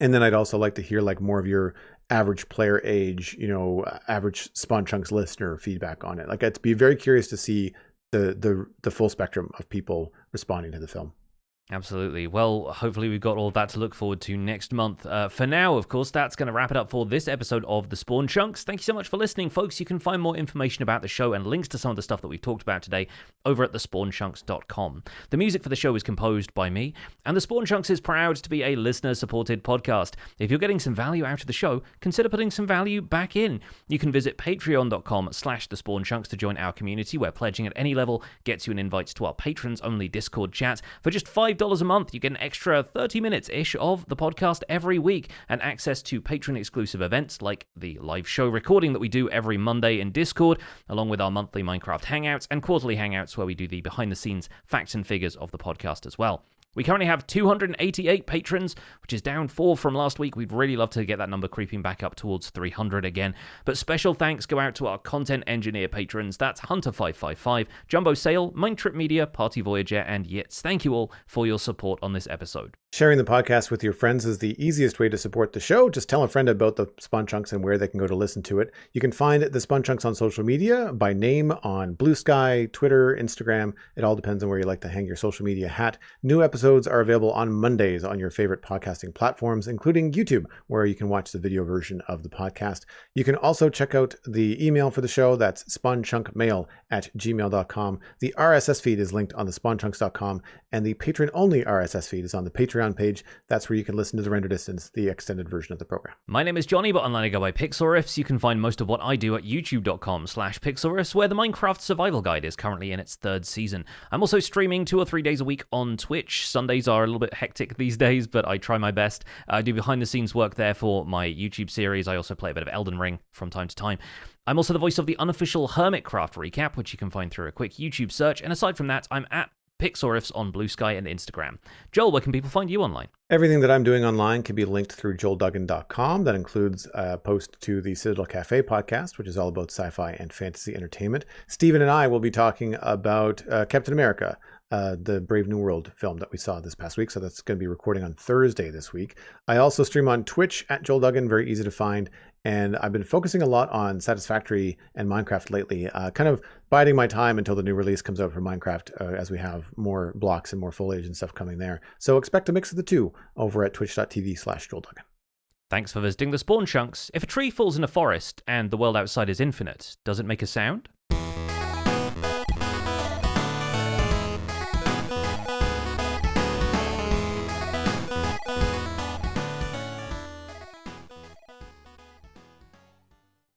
And then I'd also like to hear like more of your average player age, average Spawn Chunks listener feedback on it. Like I'd be very curious to see the full spectrum of people responding to the film. Absolutely. Well, hopefully we've got all of that to look forward to next month. For now, of course, that's going to wrap it up for this episode of The Spawn Chunks. Thank you so much for listening, folks. You can find more information about the show and links to some of the stuff that we've talked about today over at thespawnchunks.com. The music for the show is composed by me, and The Spawn Chunks is proud to be a listener-supported podcast. If you're getting some value out of the show, consider putting some value back in. You can visit patreon.com/thespawnchunks to join our community, where pledging at any level gets you an invite to our patrons-only Discord chat. For just $5 a month, you get an extra 30 minutes-ish of the podcast every week and access to patron-exclusive events like the live show recording that we do every Monday in Discord, along with our monthly Minecraft Hangouts and quarterly Hangouts where we do the behind-the-scenes facts and figures of the podcast as well. We currently have 288 patrons, which is down 4 from last week. We'd really love to get that number creeping back up towards 300 again. But special thanks go out to our content engineer patrons. That's Hunter555, Jumbo Sale, Mindtrip Media, Party Voyager, and Yitz. Thank you all for your support on this episode. Sharing the podcast with your friends is the easiest way to support the show. Just tell a friend about the Spawn Chunks and where they can go to listen to it. You can find the Spawn Chunks on social media by name on Blue Sky, Twitter, Instagram. It all depends on where you like to hang your social media hat. New episodes are available on Mondays on your favorite podcasting platforms, including YouTube, where you can watch the video version of the podcast. You can also check out the email for the show. That's spawnchunkmail@gmail.com. The RSS feed is linked on the spawnchunks.com, and the patron-only RSS feed is on the Patreon page. That's where you can listen to the Render Distance, the extended version of the program. My name is Johnny, but online I go by Pixelriffs. You can find most of what I do at youtube.com/Pixelriffs, where the Minecraft Survival Guide is currently in its 3rd season. I'm also streaming 2 or 3 days a week on Twitch. Sundays are a little bit hectic these days, but I try my best. I do behind-the-scenes work there for my YouTube series. I also play a bit of Elden Ring from time to time. I'm also the voice of the unofficial Hermitcraft recap, which you can find through a quick YouTube search. And aside from that, I'm at Pixelriffs on Blue Sky and Instagram. Joel, where can people find you online? Everything that I'm doing online can be linked through joelduggan.com. That includes a post to the Citadel Cafe podcast, which is all about sci-fi and fantasy entertainment. Stephen and I will be talking about Captain America, the Brave New World film that we saw this past week. So that's going to be recording on Thursday this week. I also stream on Twitch at Joel Duggan, very easy to find. And I've been focusing a lot on Satisfactory and Minecraft lately, kind of biding my time until the new release comes out for Minecraft, as we have more blocks and more foliage and stuff coming there. So expect a mix of the two over at twitch.tv/JoelDuggan. Thanks for visiting the Spawn Chunks. If a tree falls in a forest and the world outside is infinite, does it make a sound?